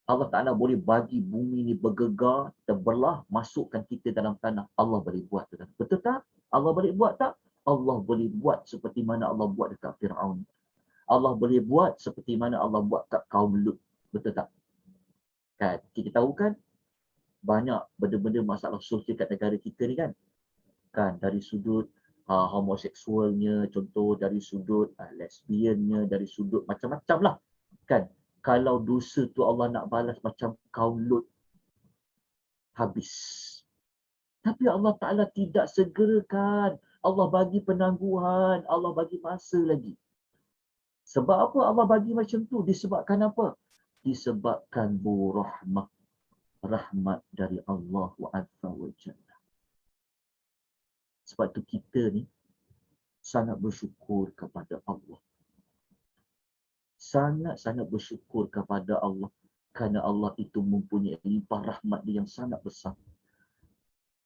Allah Ta'ala boleh bagi bumi ni bergegar, terbelah, masukkan kita dalam tanah. Allah boleh buat tu. Betul tak? Allah boleh buat tak? Allah boleh buat seperti mana Allah buat dekat Fir'aun. Allah boleh buat seperti mana Allah buat kat kaum Lut. Betul tak? Kan? Kita tahu kan, banyak benda-benda masalah sosial kat negara kita ni kan. Kan, dari sudut homoseksualnya, contoh dari sudut lesbiannya, dari sudut macam-macam lah. Kan? Kalau dosa tu Allah nak balas macam kaum Lut, habis. Tapi Allah Ta'ala tidak segerakan. Allah bagi penangguhan, Allah bagi masa lagi. Sebab apa Allah bagi macam tu? Disebabkan apa? Disebabkan burahmah. rahmat dari Allah Azza wa Jalla. Sebab tu kita ni sangat bersyukur kepada Allah. Sangat-sangat bersyukur kepada Allah kerana Allah itu mempunyai limpah rahmat dia yang sangat besar.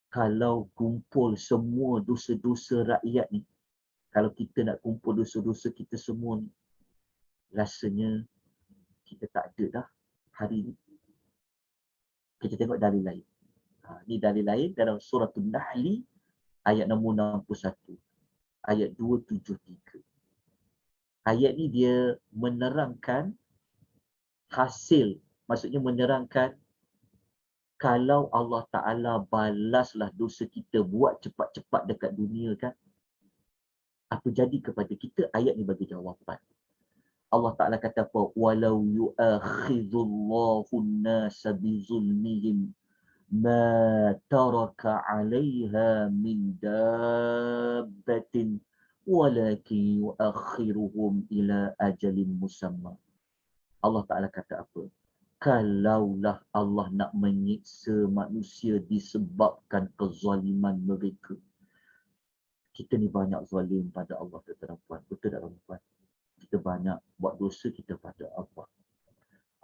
Kalau kumpul semua dosa-dosa rakyat ni, kalau kita nak kumpul dosa-dosa kita semua ni, rasanya kita tak ada dah hari ni. Kita tengok dalil lain. Ni dalil lain dalam surah An-Nahl ayat nombor 61. Ayat 273. Ayat ni dia menerangkan hasil, maksudnya menerangkan kalau Allah Ta'ala balaslah dosa kita buat cepat-cepat dekat dunia kan, apa jadi kepada kita? Ayat ni bagi jawapan. Allah Ta'ala kata apa? Walau yu'akhidhullahu an-nasa bizulmihim ma taraka 'alaiha min dabbatin walakin yu'akhiruhum ila ajalin musamma. Allah Ta'ala kata apa? Kalaulah Allah nak menyiksa manusia disebabkan kezaliman mereka. Kita ni banyak zalim pada Allah, tuan-tuan. Betul tak, tuan-tuan? Kita banyak buat dosa kita pada Allah.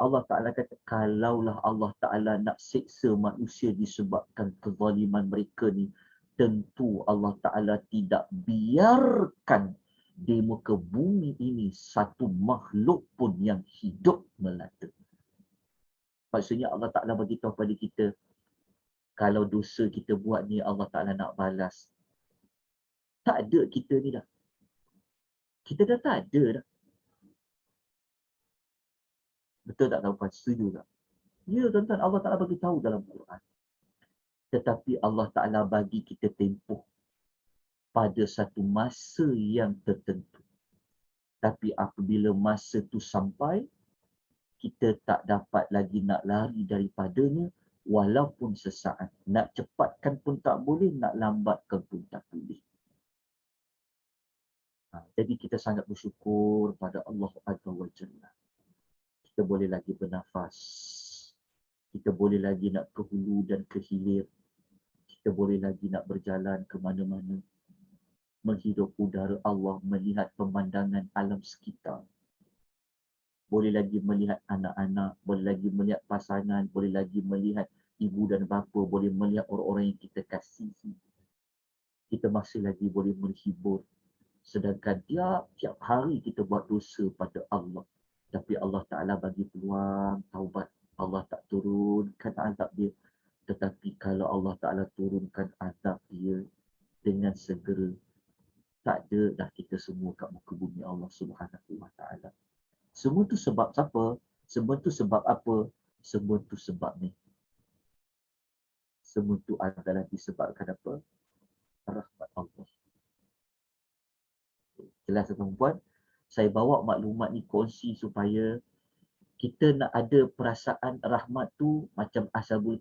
Allah Ta'ala kata, kalaulah Allah Ta'ala nak siksa manusia disebabkan kezaliman mereka ni, tentu Allah Ta'ala tidak biarkan di muka bumi ini satu makhluk pun yang hidup melata. Maksudnya Allah Ta'ala bagi tahu pada kita, kalau dosa kita buat ni Allah Ta'ala nak balas. Tak ada kita ni dah. Kita dah tak ada dah. Betul tak, tuan-tuan? Setuju tak? Ya, tuan-tuan, Allah Ta'ala bagi tahu dalam Quran. Tetapi Allah Ta'ala bagi kita tempoh pada satu masa yang tertentu. Tapi apabila masa tu sampai, kita tak dapat lagi nak lari daripadanya walaupun sesaat. Nak cepatkan pun tak boleh, nak lambatkan pun tak boleh. Jadi kita sangat bersyukur pada Allah Azza wa Jalla. Kita boleh lagi bernafas. Kita boleh lagi nak ke hulu dan ke hilir. Kita boleh lagi nak berjalan ke mana-mana. Menghirup udara Allah, melihat pemandangan alam sekitar. Boleh lagi melihat anak-anak, boleh lagi melihat pasangan, boleh lagi melihat ibu dan bapa, boleh melihat orang-orang yang kita kasihi. Kita masih lagi boleh menghibur. Sedangkan tiap hari kita buat dosa pada Allah. Tapi Allah Ta'ala bagi peluang taubat. Allah tak turunkan azab dia. Tetapi kalau Allah Ta'ala turunkan azab dia dengan segera, tak ada dah kita semua kat muka bumi Allah Subhanahu Wa Ta'ala. Semua tu sebab siapa? Semua tu sebab apa? Semua tu sebab ni. Semua tu adalah disebabkan apa? Rahmat Allah. Jelas tuan-tuan? Saya bawa maklumat ni kongsi supaya kita nak ada perasaan rahmat tu macam Ashabul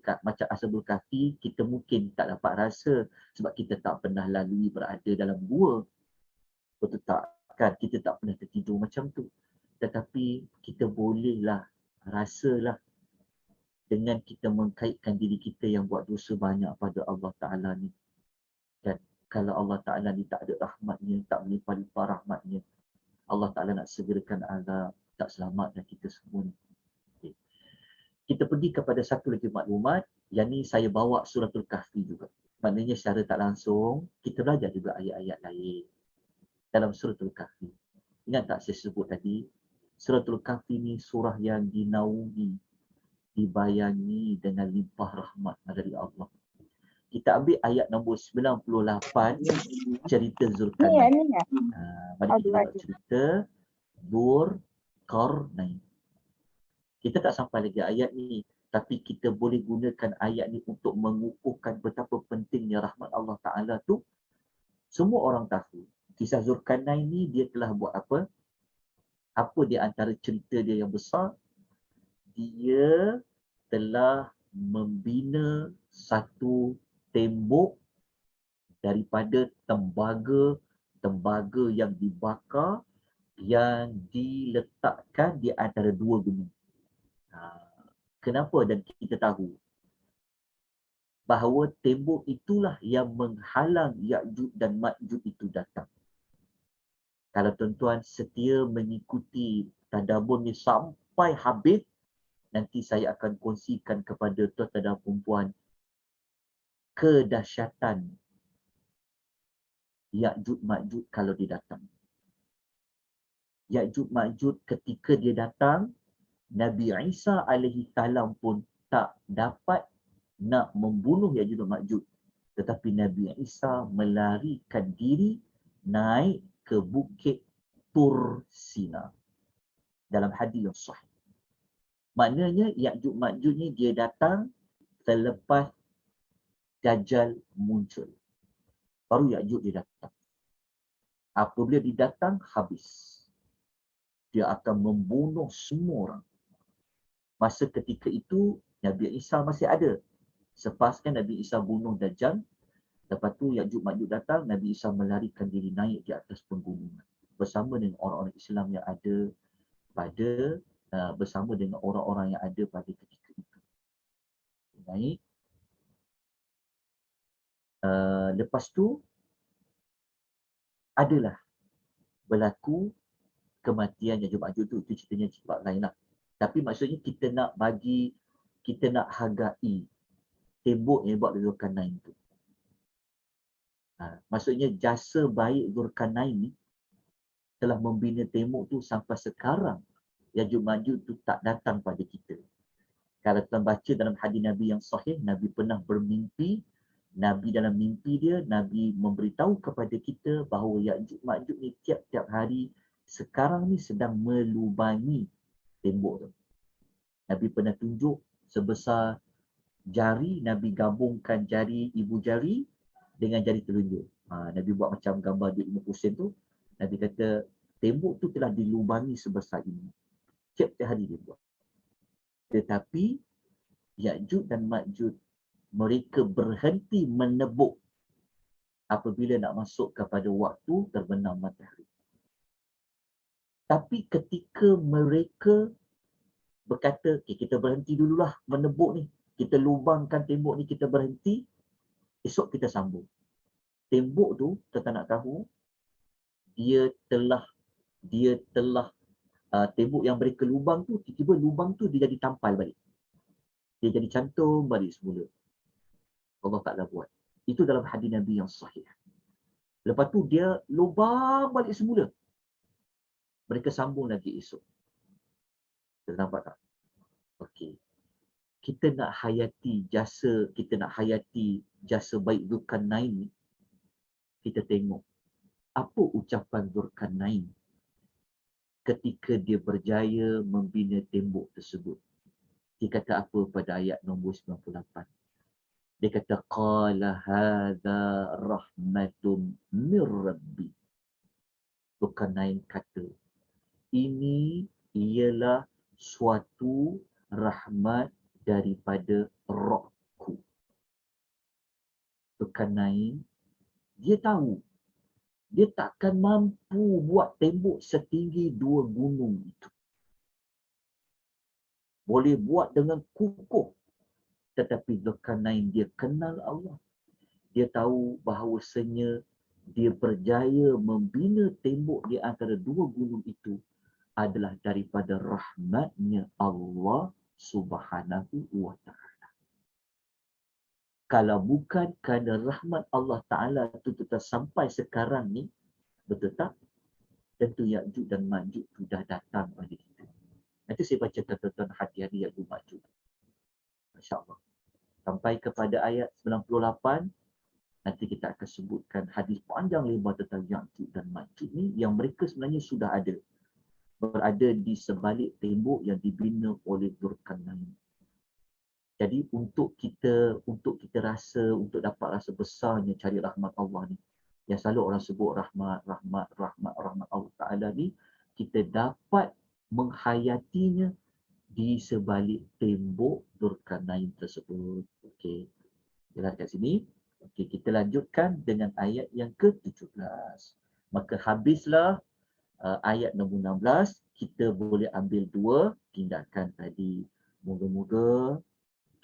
Kahfi, kita mungkin tak dapat rasa sebab kita tak pernah lalui berada dalam gua. Betul tak? Kan kita tak pernah tertidur macam tu. Tetapi kita bolehlah rasalah dengan kita mengkaitkan diri kita yang buat dosa banyak pada Allah Ta'ala ni. Dan kalau Allah Ta'ala ni tak ada rahmatnya, tak melimpah-limpah rahmatnya, Allah Ta'ala nak segerakan azab, tak selamatkan kita semua ni. Okay. Kita pergi kepada satu lagi maklumat, yang ni saya bawa Suratul Kahfi juga. Maknanya secara tak langsung, kita belajar juga ayat-ayat lain dalam Suratul Kahfi. Ingat tak saya sebut tadi, Suratul Kahfi ni surah yang dinaungi, dibayangi dengan limpah rahmat dari Allah. Kita ambil ayat nombor 98, cerita Zulkarnain. Mari kita tengok cerita Dzulqarnain. Kita tak sampai lagi ayat ni, tapi kita boleh gunakan ayat ni untuk mengukuhkan betapa pentingnya rahmat Allah Ta'ala tu. Semua orang tahu, kisah Zulkarnain ni dia telah buat apa? Apa di antara cerita dia yang besar? Dia telah membina satu tembok daripada tembaga yang dibakar yang diletakkan di antara dua gunung. Kenapa dan kita tahu? bahawa tembok itulah yang menghalang Ya'juj dan Ma'juj itu datang. Kalau tuan-tuan setia mengikuti tadabbur ni sampai habis, nanti saya akan kongsikan kepada tuan-tuan dan puan-puan kedahsyatan Ya'juj Ma'juj kalau dia datang. Ya'juj Ma'juj ketika dia datang, Nabi Isa alaihi salam pun tak dapat nak membunuh Ya'juj dan Ma'juj. Tetapi Nabi Isa melarikan diri naik ke bukit Tur Sina. Dalam hadis yang sahih. Maknanya Ya'juj Ma'juj ni dia datang selepas Dajjal muncul. Baru Ya'juj dia datang. Apabila dia datang, habis. Dia akan membunuh semua orang. Masa ketika itu, Nabi Isa masih ada. Sepaskan Nabi Isa bunuh Dajjal, lepas tu Ya'juj Ma'juj datang, Nabi Isa melarikan diri naik di atas penggunungan. Bersama dengan orang-orang Islam yang ada pada, bersama dengan orang-orang yang ada pada ketika itu. Naik. Lepas tu, adalah berlaku kematian Ya'juj Ma'juj tu. Itu ceritanya cepat lain lah. Tapi maksudnya kita nak bagi, kita nak hargai tembok yang buat Zulkarnain tu. Maksudnya jasa baik Zulkarnain ni telah membina tembok tu sampai sekarang Ya'juj Ma'juj tu tak datang pada kita. Kalau kita baca dalam hadis Nabi yang sahih, Nabi pernah bermimpi, Nabi dalam mimpi dia, Nabi memberitahu kepada kita bahawa Ya'juj Ma'juj ni tiap-tiap hari sekarang ni sedang melubangi tembok tu. Nabi pernah tunjuk sebesar jari, Nabi gabungkan jari ibu jari dengan jari telunjuk. Nabi buat macam gambar di Ibn Husain tu. Nabi kata tembok tu telah dilubangi sebesar ini. Tiap-tiap hari dia buat. Tetapi Ya'juj dan Ma'juj mereka berhenti menebuk apabila nak masuk kepada waktu terbenam matahari. Tapi ketika mereka berkata, okay, kita berhenti dululah menebuk ni. Kita lubangkan tembok ni, kita berhenti. Esok kita sambung. Tembok tu, kita nak tahu, dia telah tembok yang mereka lubang tu, tiba-tiba lubang tu dia jadi tampal balik. Dia jadi cantum balik semula. Allah Ta'ala buat. Itu dalam hadis Nabi yang sahih. Lepas tu dia lubang balik semula. Mereka sambung lagi esok. Kita nampak tak? Okey. Kita nak hayati jasa baik Zulkarnain ni. Kita tengok apa ucapan Zulkarnain ketika dia berjaya membina tembok tersebut. Dia kata apa pada ayat nombor 98? Dia kata qala hadza rahmatun mir rabbi. Zulkarnain kata ini ialah suatu rahmat daripada Rabbku. Zulkarnain dia tahu dia takkan mampu buat tembok setinggi 2 gunung itu. Boleh buat dengan kukuh. Tetapi Zulkarnain dia kenal Allah. Dia tahu bahawasanya dia berjaya membina tembok di antara 2 gunung itu adalah daripada rahmatnya Allah Subhanahu wa Ta'ala. Kalau bukan kerana rahmat Allah Ta'ala itu tetap sampai sekarang ni, betul tak? Tentu Ya'juj dan Ma'juj sudah datang pada kita. Nanti saya baca tentang hati-hati Ya'juj Ma'juj. InsyaAllah. Sampai kepada ayat 98, nanti kita akan sebutkan hadis panjang lebar tentang Ya'juj dan Ma'juj ni yang mereka sebenarnya sudah ada. Berada di sebalik tembok yang dibina oleh Zulkarnain. Jadi untuk kita rasa, untuk dapat rasa besarnya cari rahmat Allah ni, yang selalu orang sebut rahmat Allah Ta'ala ni, kita dapat menghayatinya di sebalik tembok Zulkarnain tersebut. Okey. Jelas kat sini. Okey, kita lanjutkan dengan ayat yang ke-17. Maka habislah ayat nombor 16, kita boleh ambil 2 tindakan tadi. Moga-moga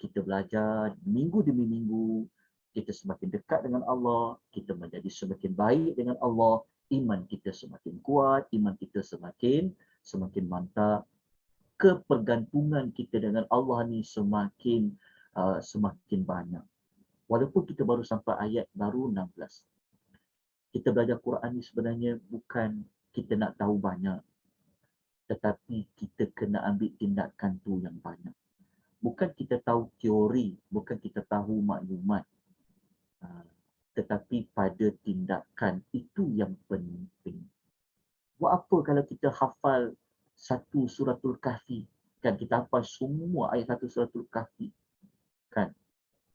kita belajar minggu demi minggu, kita semakin dekat dengan Allah, kita menjadi semakin baik dengan Allah, iman kita semakin kuat, iman kita semakin mantap, kepergantungan kita dengan Allah ni semakin banyak. Walaupun kita baru sampai ayat baru 16. Kita belajar Quran ni sebenarnya bukan kita nak tahu banyak, tetapi kita kena ambil tindakan tu yang banyak. Bukan kita tahu teori, bukan kita tahu maklumat, tetapi pada tindakan itu yang penting. Buat apa kalau kita hafal satu suratul kahfi, kan kita hafal semua ayat satu suratul kahfi, kan?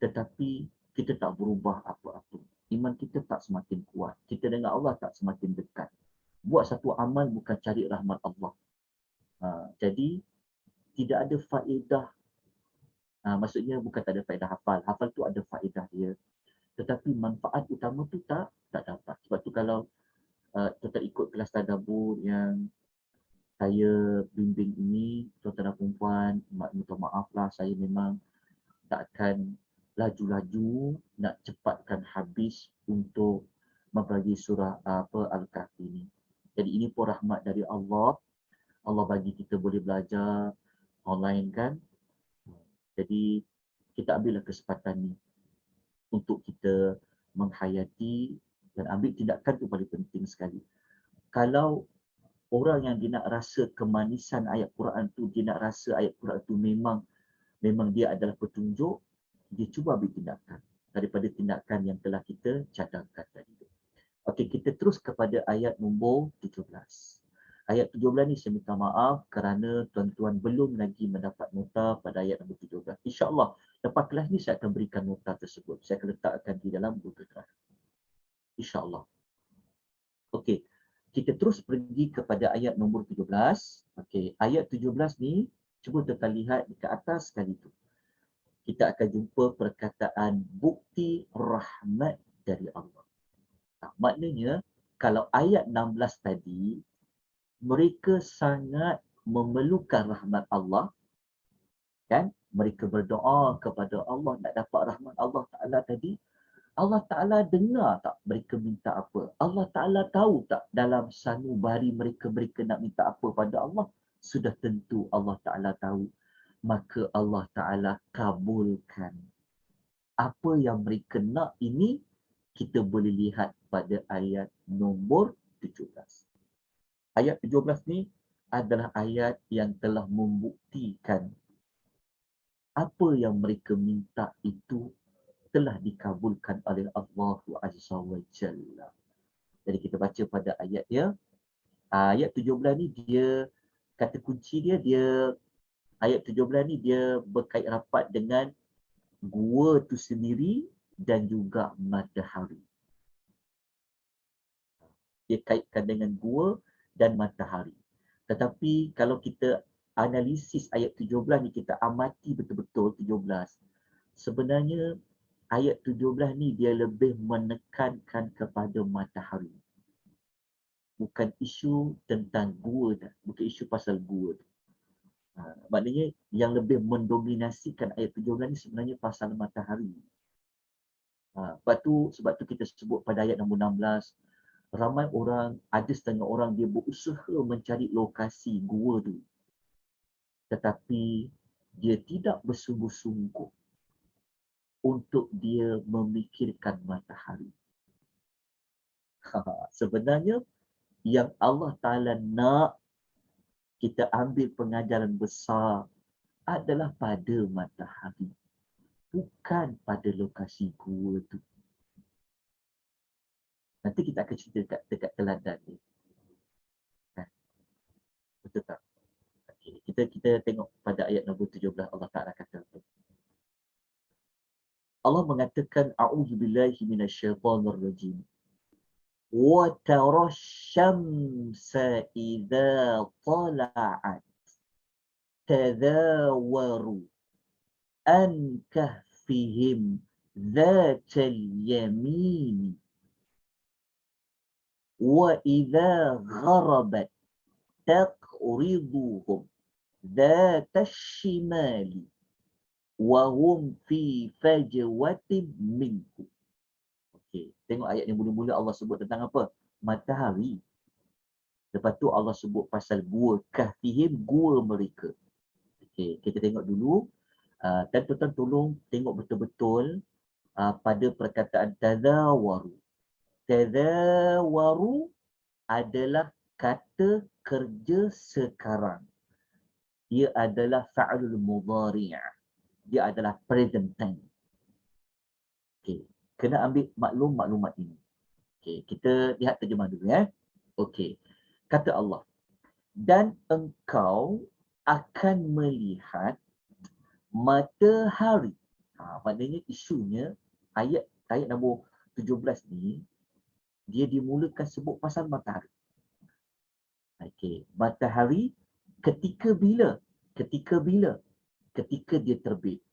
Tetapi kita tak berubah apa-apa. Iman kita tak semakin kuat. Kita dengan Allah tak semakin dekat. Buat satu amal bukan cari rahmat Allah. Jadi tidak ada faedah. Maksudnya bukan tak ada faedah hafal. Hafal tu ada faedah dia. Tetapi manfaat utama tu tak dapat. Sebab tu kalau tuan-tuan ikut kelas tadabbur yang saya bimbing ini, tuan-tuan dan perempuan, minta maaf lah, saya memang tak akan laju-laju nak cepatkan habis untuk mempelajari surah Al-Kahfi ini. Jadi ini pun rahmat dari Allah. Allah bagi kita boleh belajar online, kan. Jadi kita ambillah kesempatan ni untuk kita menghayati dan ambil tindakan tu paling penting sekali. Kalau orang yang dia nak rasa kemanisan ayat Quran tu, dia nak rasa ayat Quran tu memang dia adalah petunjuk, dia cuba ambil tindakan daripada tindakan yang telah kita cadangkan tadi. Okey, kita terus kepada ayat nombor 17. Ayat 17 ni saya minta maaf kerana tuan-tuan belum lagi mendapat nota pada ayat nombor 17. InsyaAllah lepas kelas ni saya akan berikan nota tersebut. Saya akan letakkan di dalam buku terakhir. InsyaAllah. Okey, kita terus pergi kepada ayat nombor 17. Okey, ayat 17 ni cuba kita lihat di ke atas sekali tu. Kita akan jumpa perkataan bukti rahmat dari Allah. Maknanya kalau ayat 16 tadi, mereka sangat memerlukan rahmat Allah, kan? Mereka berdoa kepada Allah nak dapat rahmat Allah Ta'ala tadi. Allah Ta'ala dengar tak mereka minta apa? Allah Ta'ala tahu tak dalam sanubari mereka nak minta apa pada Allah? Sudah tentu Allah Ta'ala tahu. Maka Allah Ta'ala kabulkan. Apa yang mereka nak ini kita boleh lihat pada ayat nombor 17. Ayat 17 ni adalah ayat yang telah membuktikan apa yang mereka minta itu telah dikabulkan oleh Allah Azza wa Jalla. Jadi kita baca pada ayat dia. Ayat 17 ni dia, kata kunci dia, ayat 17 ni dia berkait rapat dengan gua tu sendiri dan juga matahari. Dia kaitkan dengan gua dan matahari. Tetapi kalau kita analisis ayat 17 ni, kita amati betul-betul 17. Sebenarnya ayat 17 ni dia lebih menekankan kepada matahari. Bukan isu tentang gua dah. Bukan isu pasal gua. Maknanya yang lebih mendominasikan ayat 17 ni sebenarnya pasal matahari. Sebab tu kita sebut pada ayat nombor 16, ramai orang, ada setengah orang dia berusaha mencari lokasi gua tu. Tetapi dia tidak bersungguh-sungguh untuk dia memikirkan matahari. Sebenarnya yang Allah Ta'ala nak kita ambil pengajaran besar adalah pada matahari. Bukan pada lokasi gua tu. Nanti kita akan cerita dekat teladan ni. Betul tak? Okay. Kita tengok pada ayat nombor 17 Allah Ta'ala kata apa. Allah mengatakan a'udzubillahi minasyaitonir rajim. Wa tarasyamsa idza tala'at tadhawaru an kahfihim dhatal yamin wa idza gharabat taqriduhum dhatal shimali wa hum fi fajwatin minhu. Okey, tengok ayat yang mula-mula Allah sebut tentang apa? Matahari. Lepas tu Allah sebut pasal gua kahfihim, gua mereka. Okey, kita tengok dulu. Dan tuan-tuan tolong tengok betul-betul pada perkataan tadawaru. Tadawaru adalah kata kerja sekarang. Dia adalah fa'lul mudhari'. Dia adalah present tense. Okey, kena ambil maklumat ini. Okey, kita lihat terjemah dulu ya. Okey. Kata Allah, dan engkau akan melihat matahari. Maknanya isunya ayat nombor 17 ni dia dimulakan sebut pasal matahari. Okey, matahari ketika bila? Ketika dia terbit.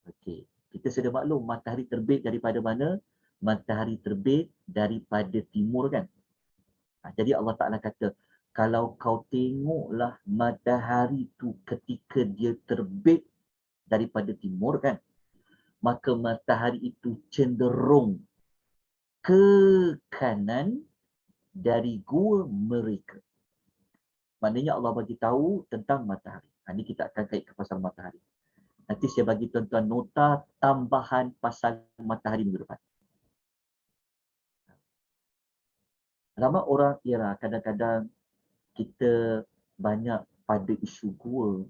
Okey, kita sudah maklum matahari terbit daripada mana? Matahari terbit daripada timur kan? Jadi Allah Ta'ala kata, kalau kau tengoklah matahari tu ketika dia terbit daripada timur kan, maka matahari itu cenderung ke kanan dari gua mereka. Maknanya Allah bagi tahu tentang matahari. Ini kita akan kait ke pasal matahari. Nanti saya bagi tuan-tuan nota tambahan pasal matahari minggu depan. Ramai orang kira kadang-kadang kita banyak pada isu gua,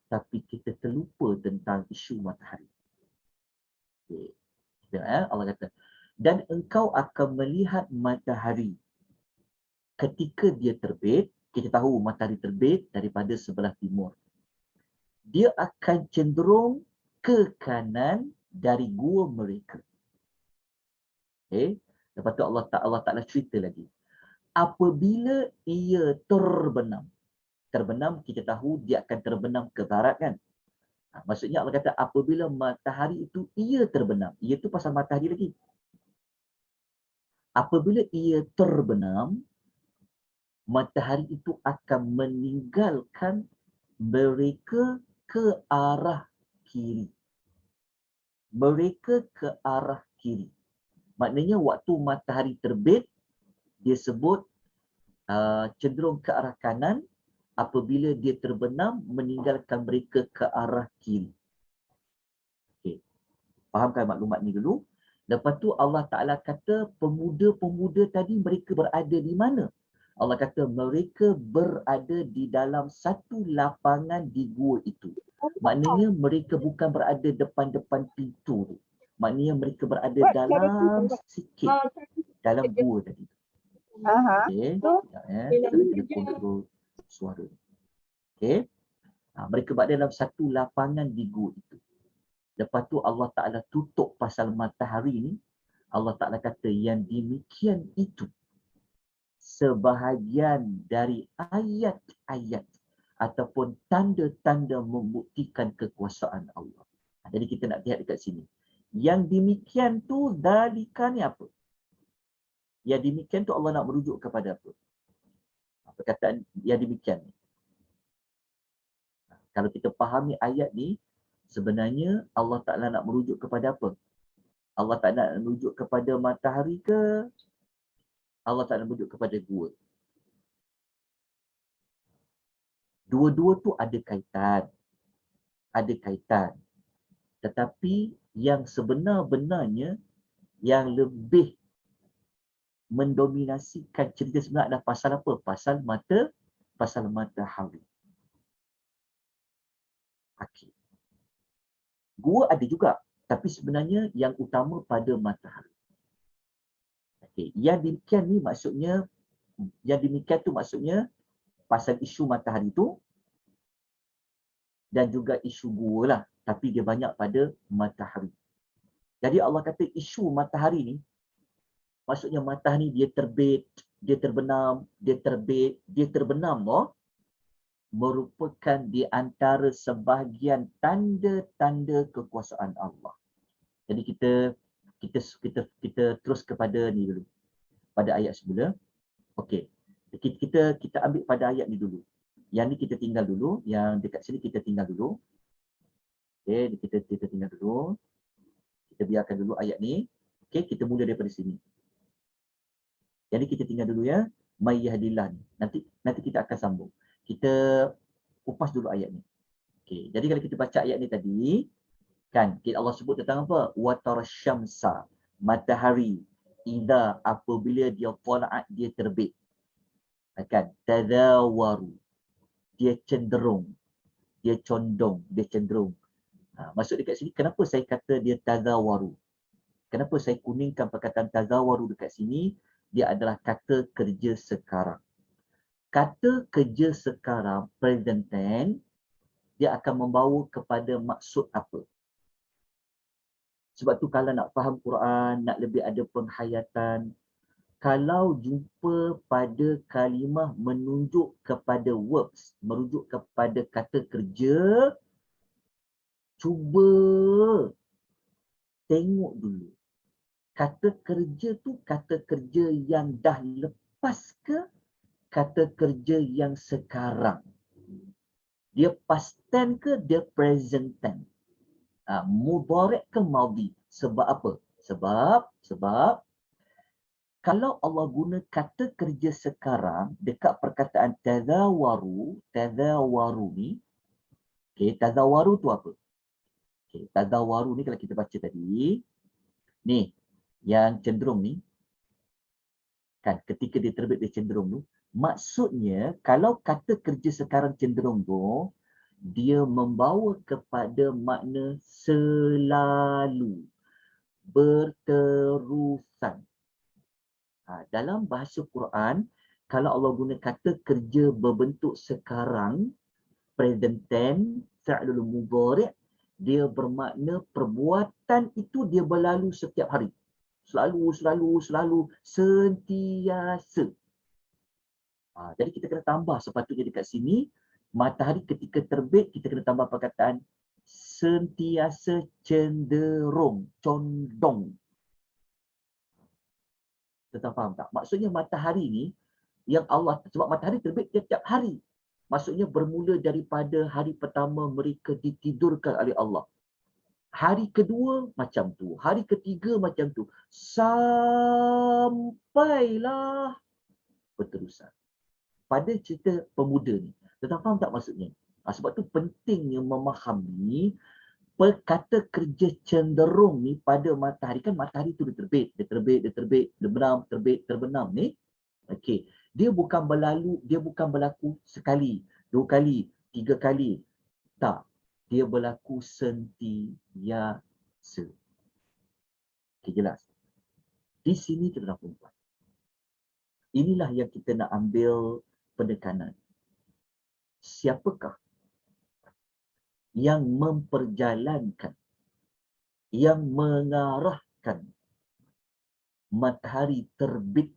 tapi kita terlupa tentang isu matahari. Okay. Allah kata, dan engkau akan melihat matahari ketika dia terbit. Kita tahu matahari terbit daripada sebelah timur. Dia akan cenderung ke kanan dari gua mereka. Okay. Lepas tu Allah Ta'ala cerita lagi. Apabila ia terbenam. Terbenam, kita tahu dia akan terbenam ke barat kan. Maksudnya Allah kata apabila matahari itu ia terbenam. Ia tu pasal matahari lagi. Apabila ia terbenam, matahari itu akan meninggalkan mereka ke arah kiri. Mereka ke arah kiri. Maknanya waktu matahari terbit, dia sebut cenderung ke arah kanan. Apabila dia terbenam, meninggalkan mereka ke arah kiri. Okay. Fahamkan maklumat ni dulu. Lepas tu Allah Ta'ala kata pemuda-pemuda tadi mereka berada di mana? Allah kata mereka berada di dalam satu lapangan di gua itu. Maknanya mereka bukan berada depan-depan pintu. Maknanya mereka berada dalam sikit. Dalam gua tadi. Okay. Kita nak kena kontrol suara. Okay. Mereka berada dalam satu lapangan di gua itu. Lepas tu Allah Ta'ala tutup pasal matahari ni. Allah Ta'ala kata yang demikian itu sebahagian dari ayat-ayat ataupun tanda-tanda membuktikan kekuasaan Allah. Jadi kita nak lihat dekat sini. Yang demikian tu dalika ni apa? Yang demikian tu Allah nak merujuk kepada apa? Perkataan yang demikian ni. Kalau kita fahami ayat ni, sebenarnya Allah Ta'ala nak merujuk kepada apa? Allah Ta'ala nak merujuk kepada matahari ke? Allah Ta'ala merujuk kepada gua? Dua-dua tu ada kaitan. Ada kaitan. Tetapi yang sebenar-benarnya yang lebih mendominasikan cerita sebenar adalah pasal apa? Pasal matahari. Okay. Gua ada juga, tapi sebenarnya yang utama pada matahari. Okay. Yang demikian ni maksudnya, yang demikian tu maksudnya pasal isu matahari tu dan juga isu gua lah, tapi dia banyak pada matahari. Jadi Allah kata isu matahari ni, maksudnya matahari dia terbit, dia terbenam, dia terbit, dia terbenam loh, merupakan di antara sebahagian tanda-tanda kekuasaan Allah. Jadi kita terus kepada ni dulu. Pada ayat semula. Okey. Kita ambil pada ayat ni dulu. Yang ni kita tinggal dulu, yang dekat sini kita tinggal dulu. Okey, kita tinggal dulu. Kita biarkan dulu ayat ni. Okey, kita mula daripada sini. Jadi kita tinggal dulu ya. May yahdillah ni. Nanti kita akan sambung. Kita kupas dulu ayat ni. Okey, jadi kalau kita baca ayat ni tadi, kan Allah sebut tentang apa? Wa tarasyamsa, matahari, idza apabila dia talaat, dia terbit. Kan tadawaru, dia cenderung, dia condong, dia cenderung. Maksud dekat sini, kenapa saya kata dia tadawaru? Kenapa saya kuningkan perkataan tazawaru dekat sini? Dia adalah kata kerja sekarang. Kata kerja sekarang, present tense, dia akan membawa kepada maksud apa? Sebab tu kalau nak faham Quran, nak lebih ada penghayatan, kalau jumpa pada kalimah menunjuk kepada verbs, merujuk kepada kata kerja, cuba tengok dulu. Kata kerja tu kata kerja yang dah lepas ke kata kerja yang sekarang? Dia past tense ke dia present tense? Mudhari' ke madhi? Sebab apa? Sebab kalau Allah guna kata kerja sekarang dekat perkataan tazawaru ni, okey, tazawaru tu apa? Okey, tazawaru ni kalau kita baca tadi, ni yang cenderung ni, kan ketika dia terbit dia cenderung tu, maksudnya kalau kata kerja sekarang cenderung tu, dia membawa kepada makna selalu, berterusan. Dalam bahasa Quran, kalau Allah guna kata kerja berbentuk sekarang, present tense, fi'lul mudhari', dia bermakna perbuatan itu dia berlalu setiap hari. Selalu, sentiasa. Jadi kita kena tambah sepatutnya dekat sini, matahari ketika terbit, kita kena tambah perkataan sentiasa cenderung, condong. Tetap faham tak? Maksudnya matahari ni, yang Allah, sebab matahari terbit tiap-tiap hari. Maksudnya bermula daripada hari pertama mereka ditidurkan oleh Allah. Hari kedua macam tu. Hari ketiga macam tu. Sampailah berterusan. Pada cerita pemuda ni. Tetap faham tak maksudnya? Sebab tu pentingnya memahami kata kerja cenderung ni pada matahari. Kan matahari tu dia terbit, dia berbenam, terbit, terbenam ni. Okey. Dia bukan berlaku sekali, 2 kali, 3 kali. Tak. Dia berlaku sentiasa. Okey, jelas. Di sini kita nak perempuan. Inilah yang kita nak ambil penekanan. Siapakah yang memperjalankan, yang mengarahkan matahari terbit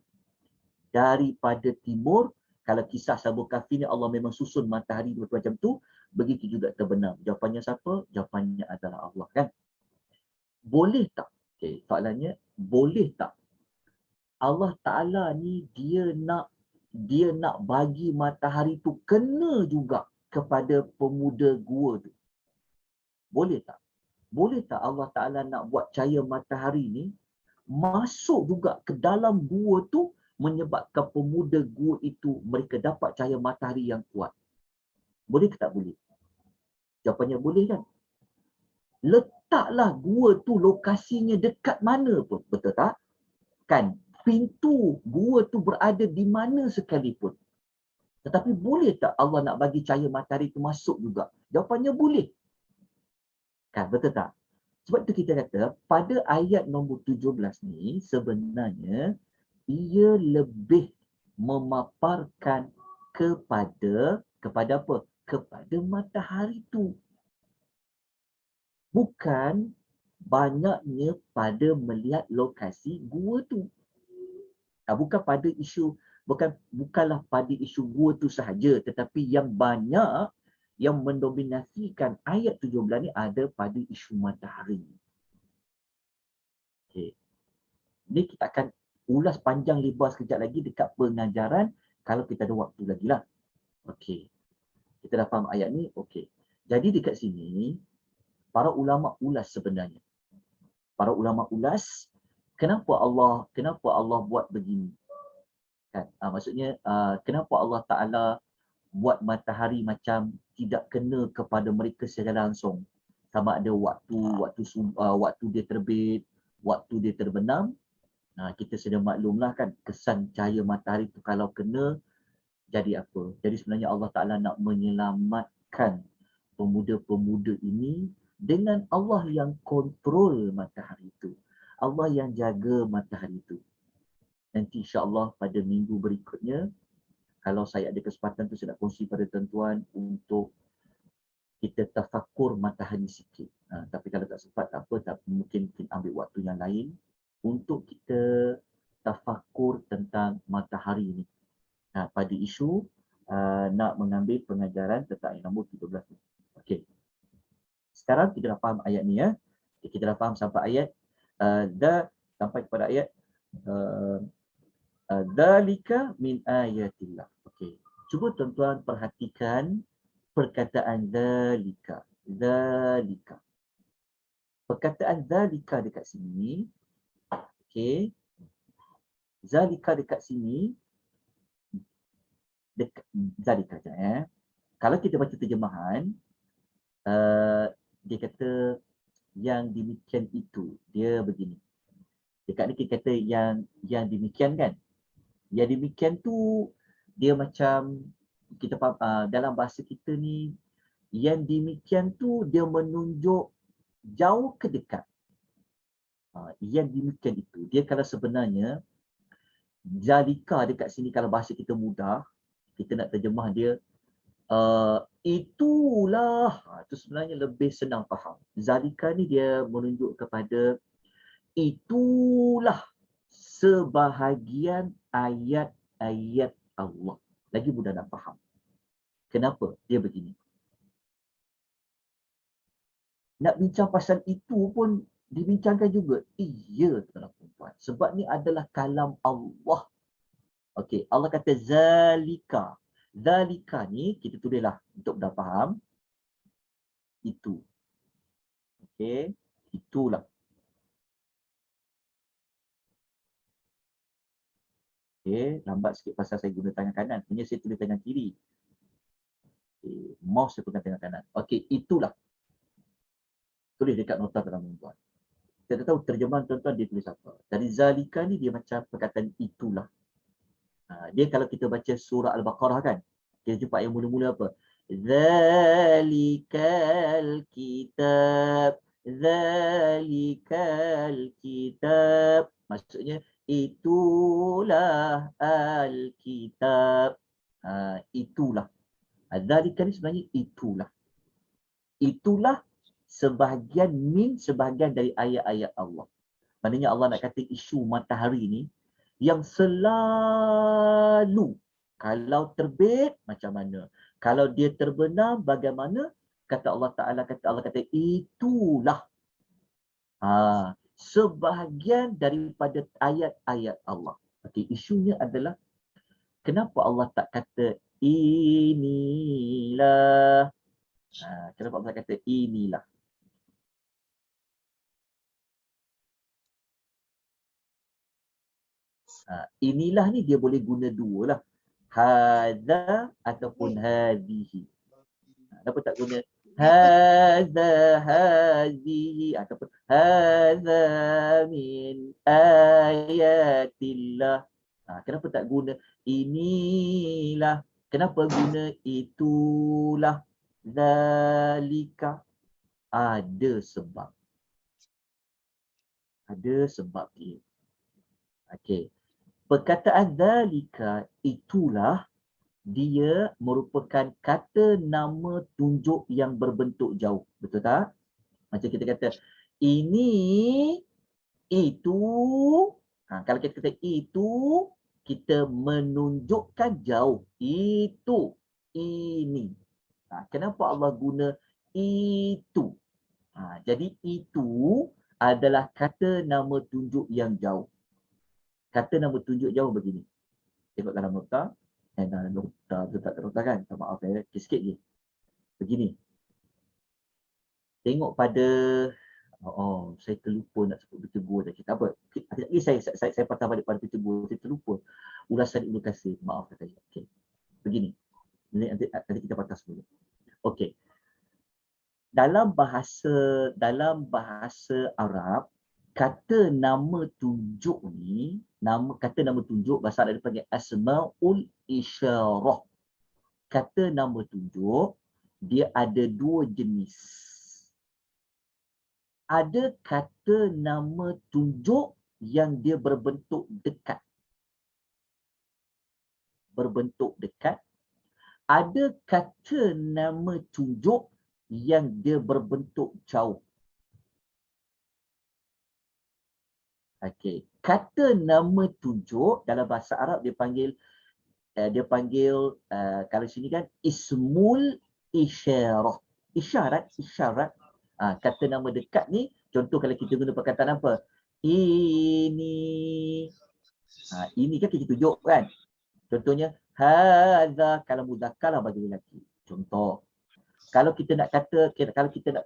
daripada timur? Kalau kisah Sabuk Kahfi ni Allah memang susun matahari macam tu, begitu juga terbenam. Jawapannya siapa? Jawapannya adalah Allah, kan? Boleh tak? Okey, soalannya, boleh tak Allah Ta'ala ni dia nak bagi matahari tu kena juga kepada pemuda gua tu? Boleh tak? Boleh tak Allah Ta'ala nak buat cahaya matahari ni masuk juga ke dalam gua tu, menyebabkan pemuda gua itu mereka dapat cahaya matahari yang kuat? Boleh ke tak boleh? Jawapannya boleh, kan? Letaklah gua tu lokasinya dekat mana pun, betul tak? Kan? Pintu gua tu berada di mana sekalipun. Tetapi boleh tak Allah nak bagi cahaya matahari itu masuk juga? Jawapannya boleh. Kan, betul tak? Sebab itu kita kata, pada ayat nombor 17 ni, sebenarnya, ia lebih memaparkan kepada apa? Kepada matahari itu. Bukan banyaknya pada melihat lokasi gua tu. Bukanlah pada isu gua tu sahaja, tetapi yang banyak yang mendominasikan ayat 17 ni ada pada isu matahari. Okey. Ini kita akan ulas panjang lebar sekejap lagi dekat pengajaran kalau kita ada waktu lagi lah. Okey. Kita dah faham ayat ni. Okey. Jadi dekat sini, para ulama ulas sebenarnya. Para ulama ulas, kenapa Allah buat begini? Kan? Maksudnya kenapa Allah Ta'ala buat matahari macam tidak kena kepada mereka secara langsung. Sama ada waktu dia terbit, waktu dia terbenam. Kita sudah maklumlah kan kesan cahaya matahari itu kalau kena jadi apa. Jadi sebenarnya Allah Ta'ala nak menyelamatkan pemuda-pemuda ini dengan Allah yang kontrol matahari itu. Allah yang jaga matahari itu. Nanti insya-Allah pada minggu berikutnya, kalau saya ada kesempatan tu saya nak kongsi pada tuan-tuan untuk kita tafakur matahari sikit. Tapi kalau tak sempat tak apa, tapi mungkin ambil waktu yang lain untuk kita tafakur tentang matahari ini. Pada isu nak mengambil pengajaran tentang ayat nombor 13 ni. Okey. Sekarang kita dah faham ayat ni ya. Kita dah faham sampai ayat sampai kepada ayat dzalika min ayatillah. Okey. Cuba tuan-tuan perhatikan perkataan dzalika. Dzalika. Perkataan dzalika dekat sini, okey. Dzalika dekat sini dzalika ya. Kalau kita baca terjemahan, dia kata yang demikian itu. Dia begini. Dekat ni kita kata yang demikian kan. Yang demikian tu dia macam kita faham dalam bahasa kita ni, yang demikian tu dia menunjuk jauh ke dekat. Yang demikian itu. Dia kalau sebenarnya zalika dekat sini kalau bahasa kita mudah, kita nak terjemah dia itulah. Itu sebenarnya lebih senang faham. Zalika ni dia menunjuk kepada itulah sebahagian ayat-ayat Allah. Lagi mudah nak faham. Kenapa dia begini? Nak bincang pasal itu pun dibincangkan juga. Iya, tuan-tuan. Sebab ni adalah kalam Allah. Okey, Allah kata zalika. Zalika ni kita tulislah untuk dah faham. Itu. Okey, itulah. Okey, lambat sikit pasal saya guna tangan kanan. Sebenarnya saya tulis tangan kiri. Okay. Mouse saya pegang tangan kanan. Okey, itulah. Tulis dekat nota tuan-tuan. Kita tahu terjemahan tuan-tuan dia tulis apa. Dari zalika ni dia macam perkataan itulah. Dia kalau kita baca surah Al-Baqarah kan, kita jumpa yang mula-mula apa? Zalikal kitab. Zalikal kitab. Maksudnya itulah al-kitab. Itulah. Zalika ni sebenarnya itulah. Itulah sebahagian dari ayat-ayat Allah. Maknanya Allah nak kata isu matahari ni yang selalu kalau terbit macam mana, kalau dia terbenam bagaimana, kata Allah Ta'ala, Allah kata itulah sebahagian daripada ayat-ayat Allah. Okey, isunya adalah kenapa Allah tak kata inilah. Kenapa Allah kata inilah? Inilah ni dia boleh guna dua lah. Hadza ataupun hadhihi. Kenapa tak guna hadza hadhihi ataupun hadza min ayatillah. Kenapa tak guna inilah? Kenapa guna itulah? Zalika. Ada sebab. Ada sebab dia. Okey. Perkataan zalika itulah dia merupakan kata nama tunjuk yang berbentuk jauh. Betul tak? Macam kita kata ini, itu. Kalau kita kata itu, kita menunjukkan jauh. Itu, ini. Kenapa Allah guna itu? Jadi itu adalah kata nama tunjuk yang jauh. Kata nama tunjuk jauh begini. Tengok dalam nota. Dalam nota, betul tak nota kan? Tak maaf sikit je. Begini. tengok pada saya terlupa nak sebut Peter Goh tadi. Tak apa. Lagi saya patah balik pada Peter Goh, saya terlupa. Ulasan Ibnu Katsir, maafkan saya. Okey. Begini. Nanti kita patah semula. Okey. Dalam bahasa Arab, kata nama tunjuk ni, kata nama tunjuk bahasa Arab dipanggil asmaul isyarah. Kata nama tunjuk dia ada dua jenis. Ada kata nama tunjuk yang dia berbentuk dekat. Berbentuk dekat. Ada kata nama tunjuk yang dia berbentuk jauh. Okey, kata nama tunjuk dalam bahasa Arab dia panggil kalau sini kan ismul isyarah. Isyarat. Kata nama dekat ni, contoh kalau kita guna perkataan apa? Ini. Ini kan kita tunjuk kan? Contohnya hadza kalau mudzakkar bagi lelaki. Contoh. Kalau kita nak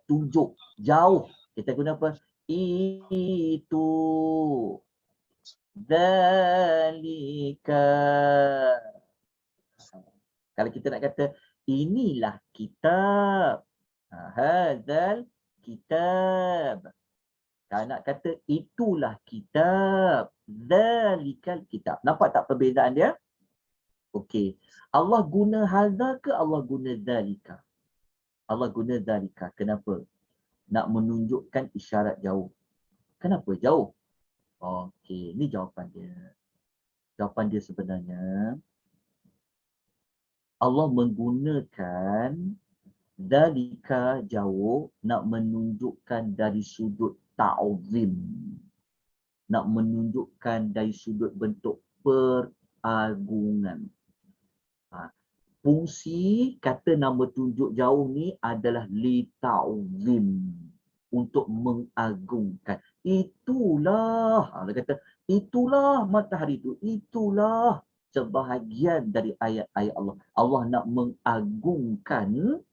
tunjuk jauh, kita guna apa? Itu. Dzalika. Kalau kita nak kata inilah kitab. Hadzal kitab. Kalau nak kata itulah kitab. Dzalikal kitab. Nampak tak perbezaan dia? Okey. Allah guna hadza ke Allah guna dzalika? Allah guna dzalika. Kenapa? Nak menunjukkan isyarat jauh. Kenapa jauh? Okey, ni jawapan dia. Jawapan dia sebenarnya Allah menggunakan dzalika jauh nak menunjukkan dari sudut ta'zim. Nak menunjukkan dari sudut bentuk peragungan. Fungsi kata nama tunjuk jauh ni adalah li ta'zim, untuk mengagungkan. Itulah, dia kata itulah matahari itu, itulah sebahagian dari ayat-ayat Allah. Allah nak mengagungkan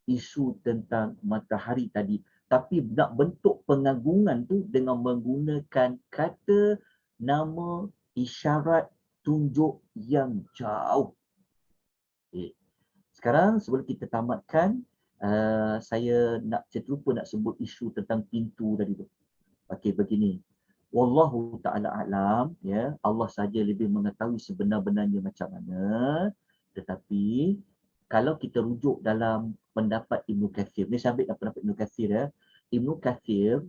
isu tentang matahari tadi, tapi nak bentuk pengagungan tu dengan menggunakan kata nama isyarat tunjuk yang jauh. Okay. Sekarang sebelum kita tamatkan, saya terlupa nak sebut isu tentang pintu tadi tu. Okey, begini. Wallahu ta'ala a'lam, ya, Allah saja lebih mengetahui sebenar-benarnya macam mana. Tetapi kalau kita rujuk dalam pendapat Ibnu Katsir, ni saya ambil pendapat Ibnu Katsir ya. Ibnu Katsir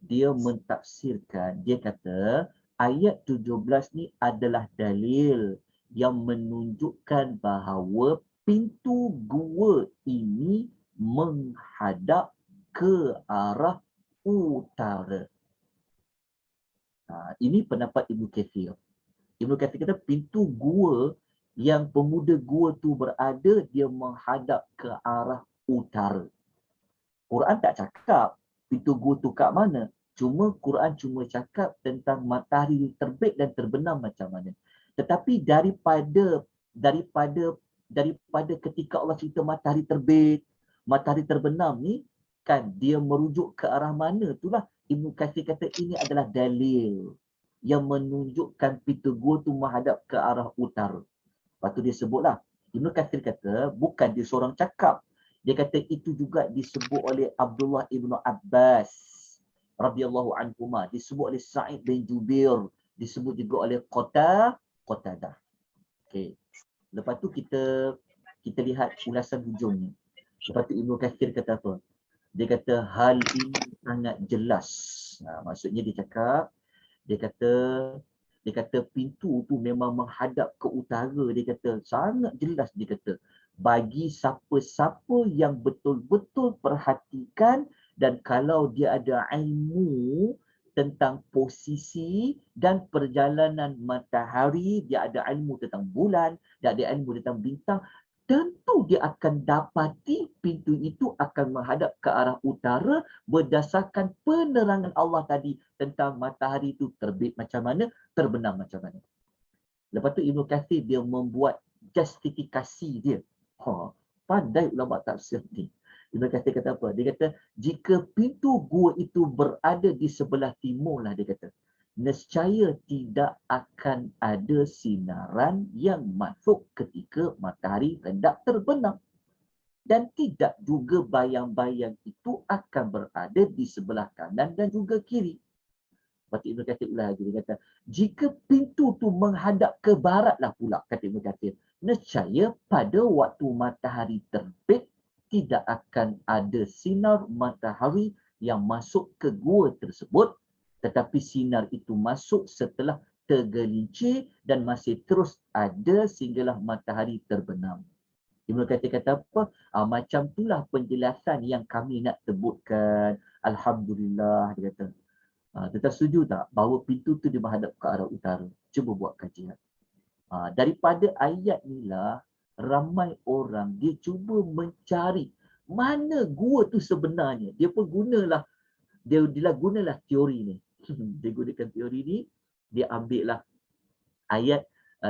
dia mentafsirkan, dia kata ayat 17 ni adalah dalil yang menunjukkan bahawa pintu gua ini menghadap ke arah utara. Ini pendapat Ibnu Katsir. Ibnu Katsir kata pintu gua yang pemuda gua tu berada, dia menghadap ke arah utara. Quran tak cakap pintu gua tu kat mana. Quran cuma cakap tentang matahari terbit dan terbenam macam mana. Tetapi daripada ketika Allah cerita matahari terbit, matahari terbenam ni, kan dia merujuk ke arah mana, itulah Ibnu Katsir kata ini adalah dalil yang menunjukkan pintu gua tu menghadap ke arah utara. Lepas tu dia sebutlah, Ibnu Katsir kata bukan dia seorang cakap. Dia kata itu juga disebut oleh Abdullah ibnu Abbas radhiyallahu anhuma, disebut oleh Sa'id bin Jubair, disebut juga oleh Qatadah. Okey. Lepas tu kita lihat ulasan hujungnya. Lepas tu Ibnu Katsir kata apa? Dia kata hal ini sangat jelas. Maksudnya dia kata pintu tu memang menghadap ke utara. Dia kata sangat jelas, dia kata bagi siapa-siapa yang betul-betul perhatikan, dan kalau dia ada ilmu tentang posisi dan perjalanan matahari, dia ada ilmu tentang bulan, dia ada ilmu tentang bintang, tentu dia akan dapati pintu itu akan menghadap ke arah utara berdasarkan penerangan Allah tadi tentang matahari itu terbit macam mana, terbenam macam mana. Lepas tu Ibnu Katsir dia membuat justifikasi dia. Pandai ulama tafsir ni. Ibn Kathir kata apa? Dia kata, jika pintu gua itu berada di sebelah timur lah, dia kata, nescaya tidak akan ada sinaran yang masuk ketika matahari hendak terbenam. Dan tidak juga bayang-bayang itu akan berada di sebelah kanan dan juga kiri. Lepas Ibn Kathir ulah lagi, dia kata, jika pintu tu menghadap ke barat lah pula, kata Ibn Kathir, nescaya pada waktu matahari terbit, tidak akan ada sinar matahari yang masuk ke gua tersebut, tetapi sinar itu masuk setelah tergelincir dan masih terus ada sehinggalah matahari terbenam. Ibn Kathir kata apa? Macam itulah penjelasan yang kami nak sebutkan. Alhamdulillah, dia kata. Tuan setuju tak bahawa pintu tu dia menghadap ke arah utara? Cuba buat kajian. Daripada ayat inilah ramai orang dia cuba mencari mana gua tu sebenarnya. Dia pun gunalah teori ni. Dia gunakan teori ni, dia ambil lah ayat,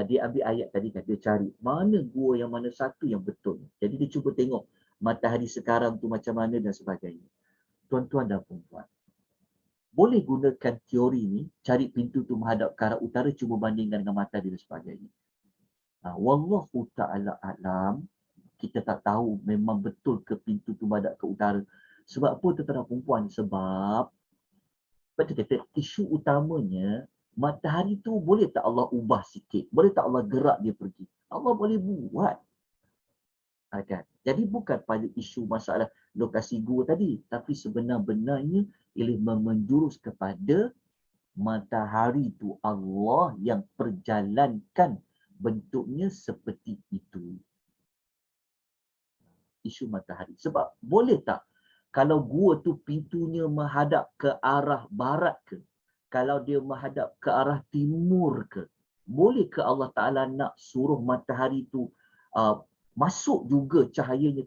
dia ambil ayat tadi kan, dia cari mana gua yang mana satu yang betul. Jadi dia cuba tengok matahari sekarang tu macam mana dan sebagainya. Tuan-tuan dan puan-puan, boleh gunakan teori ni, cari pintu tu menghadap ke arah utara, cuba bandingkan dengan matahari dan sebagainya. Wallahu ta'ala alam, kita tak tahu memang betul ke pintu tu menghadap ke utara. Sebab apa tuan-tuan dan puan-puan? Sebab kata isu utamanya, matahari tu boleh tak Allah ubah sikit? Boleh tak Allah gerak dia pergi? Allah boleh buat. Kan? Jadi bukan pada isu masalah lokasi gua tadi, tapi sebenar-benarnya ia menjurus kepada matahari itu Allah yang perjalankan bentuknya seperti itu. Isu matahari. Sebab boleh tak kalau gua tu pintunya menghadap ke arah barat ke? Kalau dia menghadap ke arah timur ke? Boleh ke Allah Ta'ala nak suruh matahari tu masuk juga cahayanya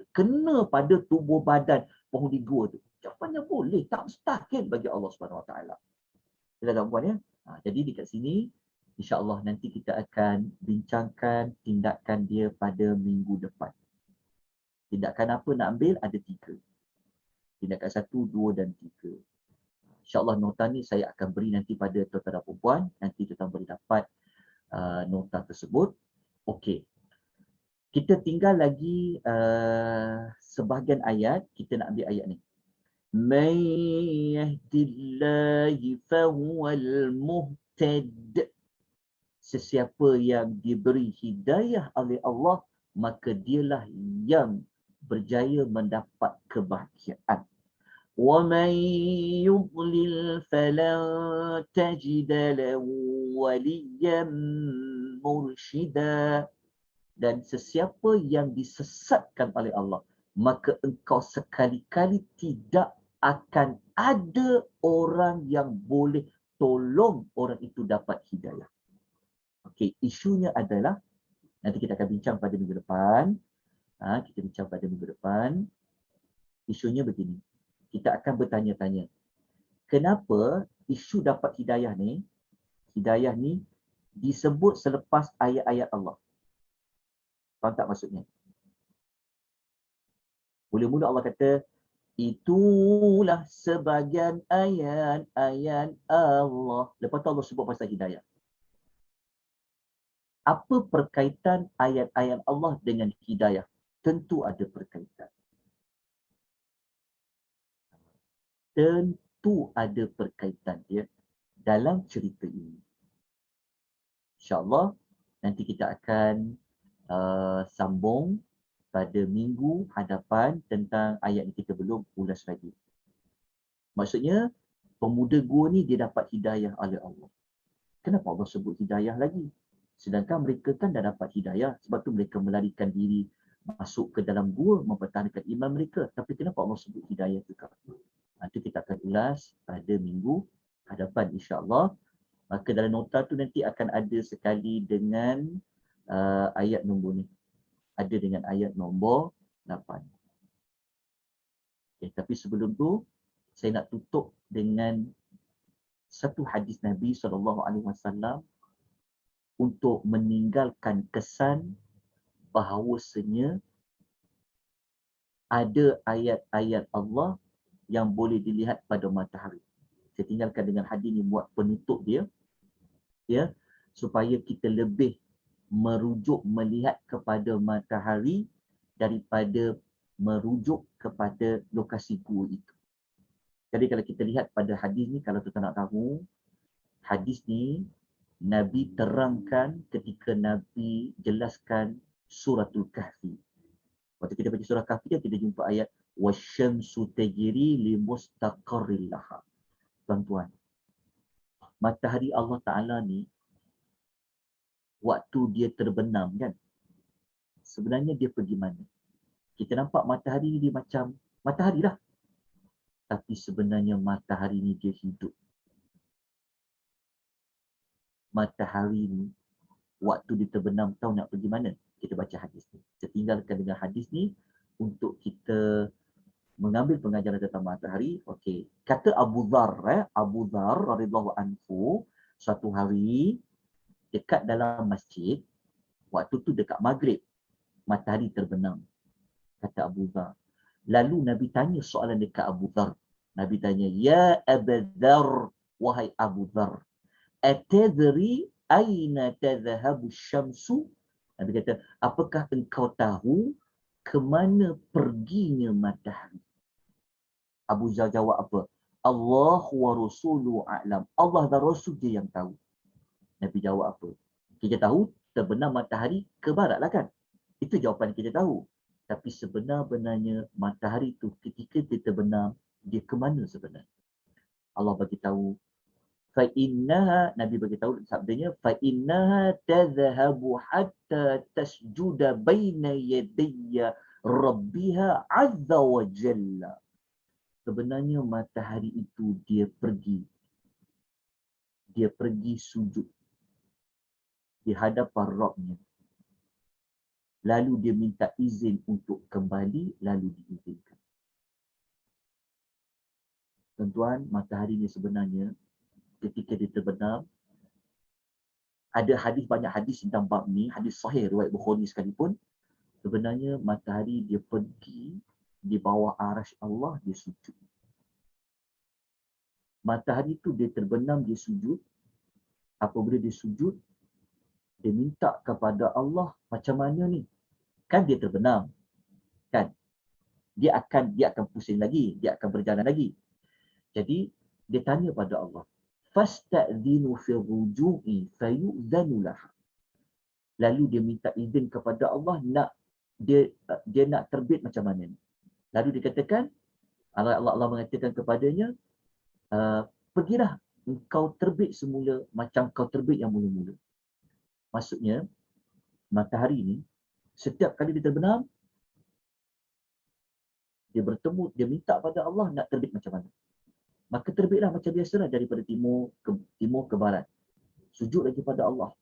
kena pada tubuh badan penghuni gua tu? Jawapannya boleh. Tak mustahil bagi Allah Subhanahu Wa Ta'ala. Tuan-tuan ya. Jadi dekat sini, insya-Allah nanti kita akan bincangkan tindakan dia pada minggu depan. Tindakan apa nak ambil? Ada 3. Tindakan 1, 2 dan 3. InsyaAllah nota ni saya akan beri nanti pada tuan-tuan dan puan. Nanti tuan-tuan boleh dapat nota tersebut. Okey. Kita tinggal lagi sebahagian ayat. Kita nak ambil ayat ni. Man yahdillahi fahuwal muhtad. Sesiapa yang diberi hidayah oleh Allah, maka dialah yang berjaya mendapat kebahagiaan. وَمَنْ يُضْلِلْ فَلَنْ تَجِدَ لَهُ وَلِيًّا مُرْشِدًا. Dan sesiapa yang disesatkan oleh Allah, maka engkau sekali-kali tidak akan ada orang yang boleh tolong orang itu dapat hidayah. Okey, isunya adalah, nanti kita akan bincang pada minggu depan. Kita bincang pada minggu depan. Isunya begini. Kita akan bertanya-tanya, kenapa isu dapat hidayah ni disebut selepas ayat-ayat Allah? Faham tak maksudnya? Mula-mula Allah kata, itulah sebagian ayat-ayat Allah. Lepas tu Allah sebut pasal hidayah. Apa perkaitan ayat-ayat Allah dengan hidayah? Tentu ada perkaitan. Tentu ada perkaitan dia dalam cerita ini. InsyaAllah nanti kita akan sambung pada minggu hadapan tentang ayat yang kita belum ulas lagi. Maksudnya, pemuda gua ni dia dapat hidayah oleh Allah. Kenapa Allah sebut hidayah lagi? Sedangkan mereka kan dah dapat hidayah, sebab tu mereka melarikan diri masuk ke dalam gua mempertahankan iman mereka. Tapi kenapa Allah sebut hidayah juga? Nanti kita akan ulas pada minggu hadapan insya-Allah. Maka dalam nota tu nanti akan ada sekali dengan ayat nombor ni. Ada dengan ayat nombor 8. Okay, tapi sebelum tu saya nak tutup dengan satu hadis Nabi SAW untuk meninggalkan kesan bahawasanya ada ayat-ayat Allah yang boleh dilihat pada matahari. Saya tinggalkan dengan hadis ni buat penutup dia, ya, supaya kita lebih merujuk melihat kepada matahari daripada merujuk kepada lokasi gua itu. Jadi kalau kita lihat pada hadis ni, kalau tuan nak tahu, hadis ni Nabi terangkan ketika Nabi jelaskan suratul Kahfi. Waktu kita baca surah Kahfi, kita jumpa ayat wasyamsu tajri limustaqarril laha. Tuan-tuan, matahari Allah Ta'ala ni, waktu dia terbenam kan, sebenarnya dia pergi mana? Kita nampak matahari ni dia macam matahari lah. Tapi sebenarnya matahari ni dia hidup. Matahari ni, waktu dia terbenam, tahu nak pergi mana? Kita baca hadis ni. Kita tinggalkan dengan hadis ni untuk kita mengambil pengajaran tentang matahari. Okey. Kata Abu Dhar, Abu Dhar radhiyallahu anhu, suatu hari dekat dalam masjid, waktu tu dekat maghrib, matahari terbenam. Kata Abu Dhar. Lalu Nabi tanya soalan dekat Abu Dhar. Nabi tanya, ya Abu Dhar, wahai Abu Dhar, atadri aina tadhhabu syamsu? Nabi kata, apakah engkau tahu ke mana perginya matahari? Abu Dhar jawab apa? Allah wa rasuluhu a'lam. Allah dan Rasul dia yang tahu. Nabi jawab apa? Kita tahu terbenam matahari ke barat lah kan? Itu jawapan kita tahu. Tapi sebenar-benarnya matahari itu ketika dia terbenam, dia ke mana sebenarnya? Allah bagi tahu, fa innaha, Nabi bagi tahu sabdanya, fa innaha tadhhabu hatta tasjuda baina yadayya rabbiha azza wa jalla. Sebenarnya matahari itu dia pergi sujud di hadapan Rabbnya. Lalu dia minta izin untuk kembali, lalu diizinkan. Tuan-tuan, matahari ni sebenarnya ketika dia terbenam, ada hadis, banyak hadis tentang bab ni, hadis sahih riwayat Bukhari sekalipun, sebenarnya matahari dia pergi di bawah arasy Allah, dia sujud. Matahari tu dia terbenam, dia sujud. Apabila dia sujud, dia minta kepada Allah, macam mana ni? Kan dia terbenam. Kan? Dia akan pusing lagi, dia akan berjalan lagi. Jadi dia tanya pada Allah, fasta'dhinu fi ruju'i fayu'dhanu laha. Lalu dia minta izin kepada Allah, nak dia nak terbit macam mana ni? Lalu dikatakan, Allah mengatakan kepadanya, pergilah engkau terbit semula macam kau terbit yang mula-mula. Maksudnya matahari ni setiap kali dia terbenam, dia bertemu, dia minta pada Allah nak terbit macam mana. Maka terbitlah macam biasalah daripada timur ke barat. Sujud lagi pada Allah.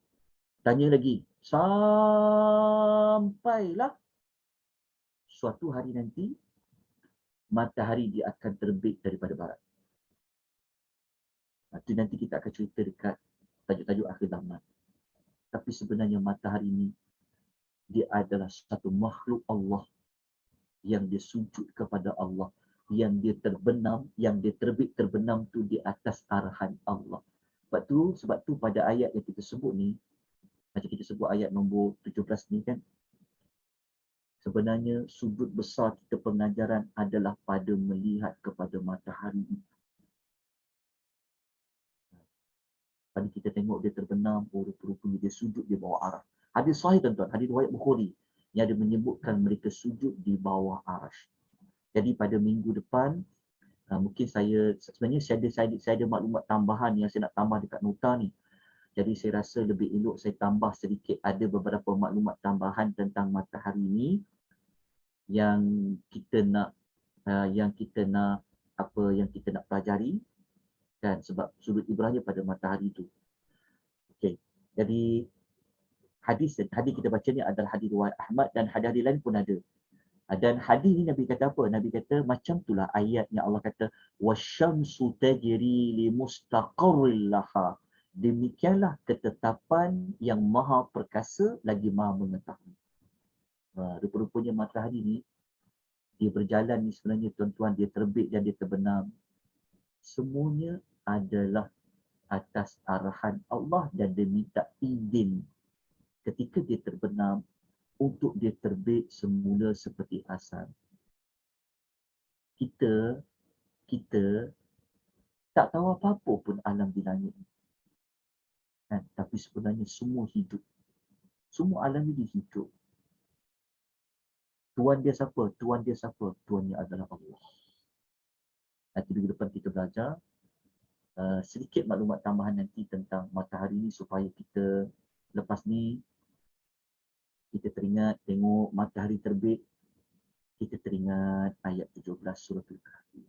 Tanya lagi. Sampailah suatu hari nanti matahari dia akan terbit daripada barat. Itu nanti kita akan cerita dekat tajuk-tajuk akhir zaman. Tapi sebenarnya matahari ini dia adalah satu makhluk Allah yang dia sujud kepada Allah, yang dia terbenam, yang dia terbit terbenam tu di atas arahan Allah. Sebab tu pada ayat yang kita sebut ni, macam kita sebut ayat nombor 17 ni kan, sebenarnya sudut besar kita pengajaran adalah pada melihat kepada matahari itu. Tadi kita tengok dia terbenam, rupa-rupanya dia sujud di bawah arah. Hadis sahih tuan-tuan, hadis riwayat Bukhari yang ada menyebutkan mereka sujud di bawah arasy. Jadi pada minggu depan, mungkin sebenarnya saya ada maklumat tambahan yang saya nak tambah dekat nota ni. Jadi saya rasa lebih elok saya tambah sedikit, ada beberapa maklumat tambahan tentang matahari ni yang kita nak pelajari kan, sebab sudut ibrahnya pada matahari tu. Okey. Jadi hadis kita baca ni adalah hadis riwayat Ahmad dan hadis lain pun ada. Dan hadis ni Nabi kata apa? Nabi kata macam itulah ayat yang Allah kata wasyamsu tajri limustaqarril laha. Demikianlah ketetapan yang maha perkasa lagi maha mengetahui. Rupa-rupanya matahari ni dia berjalan ni sebenarnya tuan-tuan, dia terbit dan dia terbenam. Semuanya adalah atas arahan Allah dan dia minta izin ketika dia terbenam untuk dia terbit semula seperti asal. Kita tak tahu apa-apa pun alam di langit ni. Kan? Tapi sebenarnya semua hidup. Semua alam ini hidup. Tuan dia siapa? Tuan dia siapa? Tuannya adalah Allah. Nanti minggu depan kita belajar sedikit maklumat tambahan nanti tentang matahari ni supaya kita lepas ni kita teringat tengok matahari terbit, kita teringat ayat 17 suratul Kahfi.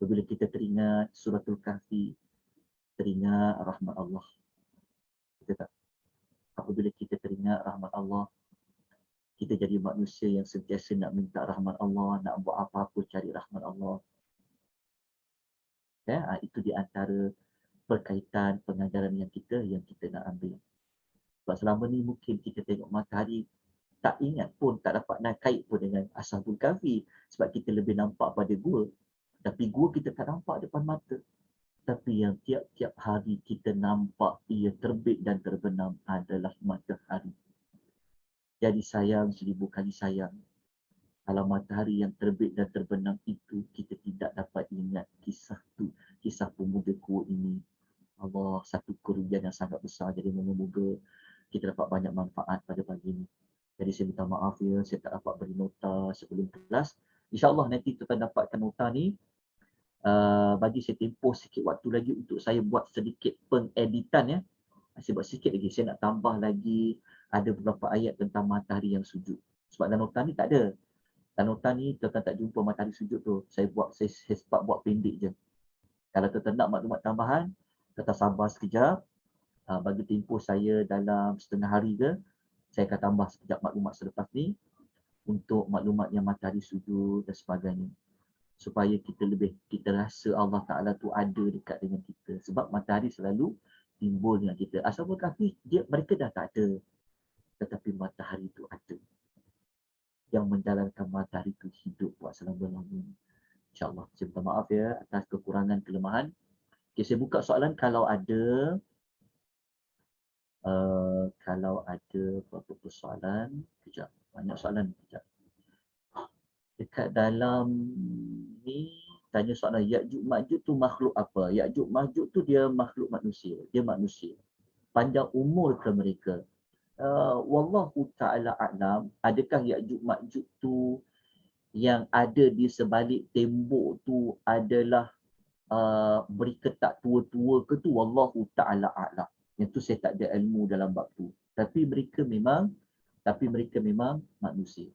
Apabila kita teringat suratul Kahfi, teringat rahmat Allah. Kita tak? Apabila kita teringat rahmat Allah, kita jadi manusia yang sentiasa nak minta rahmat Allah, nak buat apa-apa cari rahmat Allah. Ya, itu di antara berkaitan pengajaran yang kita nak ambil. Sebab selama ni mungkin kita tengok matahari, tak ingat pun, tak dapat nak kait pun dengan Ashabul Kahfi. Sebab kita lebih nampak pada gua. Tapi gua kita tak nampak depan mata. Tapi yang tiap-tiap hari kita nampak ia terbit dan terbenam adalah matahari. Jadi sayang 1000 kali sayang. Kalau matahari yang terbit dan terbenam itu, kita tidak dapat ingat kisah tu, kisah pemuda kuat ini. Allah, satu kerugian yang sangat besar. Jadi moga-moga kita dapat banyak manfaat pada pagi ini. Jadi saya minta maaf ya, saya tak dapat beri nota sebelum kelas. InsyaAllah nanti kita dapatkan nota ni. Bagi saya tempoh sikit waktu lagi untuk saya buat sedikit pengeditan ya. Saya buat sikit lagi, saya nak tambah lagi ada beberapa ayat tentang matahari yang sujud. Sebab dalam nota ni tak ada. Dalam nota ni tuan-tuan tak jumpa matahari sujud tu. Saya sempat buat pendek je. Kalau tuan-tuan nak maklumat tambahan, tuan-tuan sabar sekejap. Bagi tempoh saya dalam setengah hari ke, saya akan tambah sekejap maklumat selepas ni untuk maklumat yang matahari sujud dan sebagainya. Supaya kita rasa Allah Ta'ala tu ada dekat dengan kita. Sebab matahari selalu timbul dengan kita. Ashabul Kahfi, mereka dah tak ada. Tetapi matahari tu ada. Yang menjalankan matahari tu hidup buat selama-lamanya. InsyaAllah. Saya minta maaf ya atas kekurangan, kelemahan. Okay, saya buka soalan kalau ada. Kalau ada beberapa soalan. Kejap. Banyak soalan. Kejap. Dekat dalam ni tanya soalan Ya'juj Ma'juj tu makhluk apa? Ya'juj Ma'juj tu dia makhluk manusia. Dia manusia. Panjang umur ke mereka? Wallahu ta'ala a'lam. Adakah Ya'juj Ma'juj tu yang ada di sebalik tembok tu adalah berketak tua-tua ke tu? Wallahu ta'ala a'lam. Yang tu saya tak ada ilmu dalam bab tu. Tapi mereka memang manusia.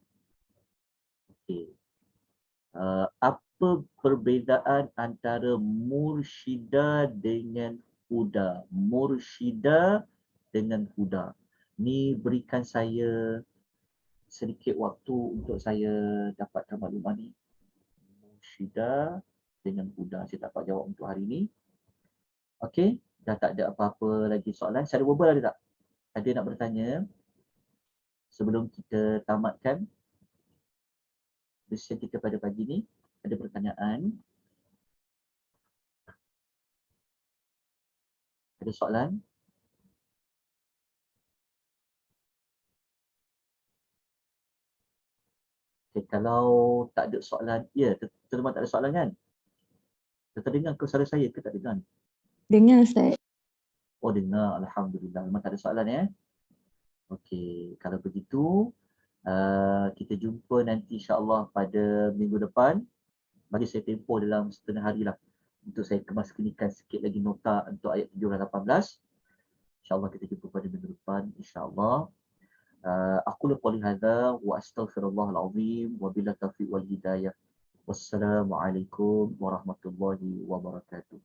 Okey. Apa perbezaan antara mursyida dengan huda? Mursyida dengan huda. Ni berikan saya sedikit waktu untuk saya dapatkan maklumat ni. Mursyida dengan huda. Saya tak dapat jawab untuk hari ni. Okey, dah tak ada apa-apa lagi soalan. Saya ada verbal ada tak? Ada nak bertanya? Sebelum kita tamatkan sesi kita pada pagi ni, ada pertanyaan? Ada soalan? Okay, kalau tak ada soalan, ya, memang tak ada soalan kan? Terdengar ke suara saya ke tak dengar? Dengar Ustaz. Oh dengar, Alhamdulillah. Memang tak ada soalan ya? Okey, kalau begitu, kita jumpa nanti insyaAllah pada minggu depan. Bagi saya tempoh dalam setengah hari lah. Untuk saya kemas-kenikan sikit lagi nota untuk ayat 17-18. InsyaAllah kita jumpa pada minggu depan. InsyaAllah. Aqulu qouli hadza wa astaghfirullahal azim wa billahi taufiq wal hidayah. Wassalamualaikum warahmatullahi wabarakatuh.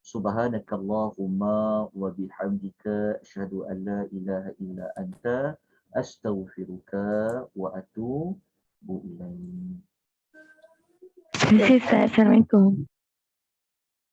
Subhanakallahumma wa bihamdika asyhadu an la ilaha illa anta astaghfiruka wa atubu ilaik. Terima kasih Ustaz. Assalamualaikum.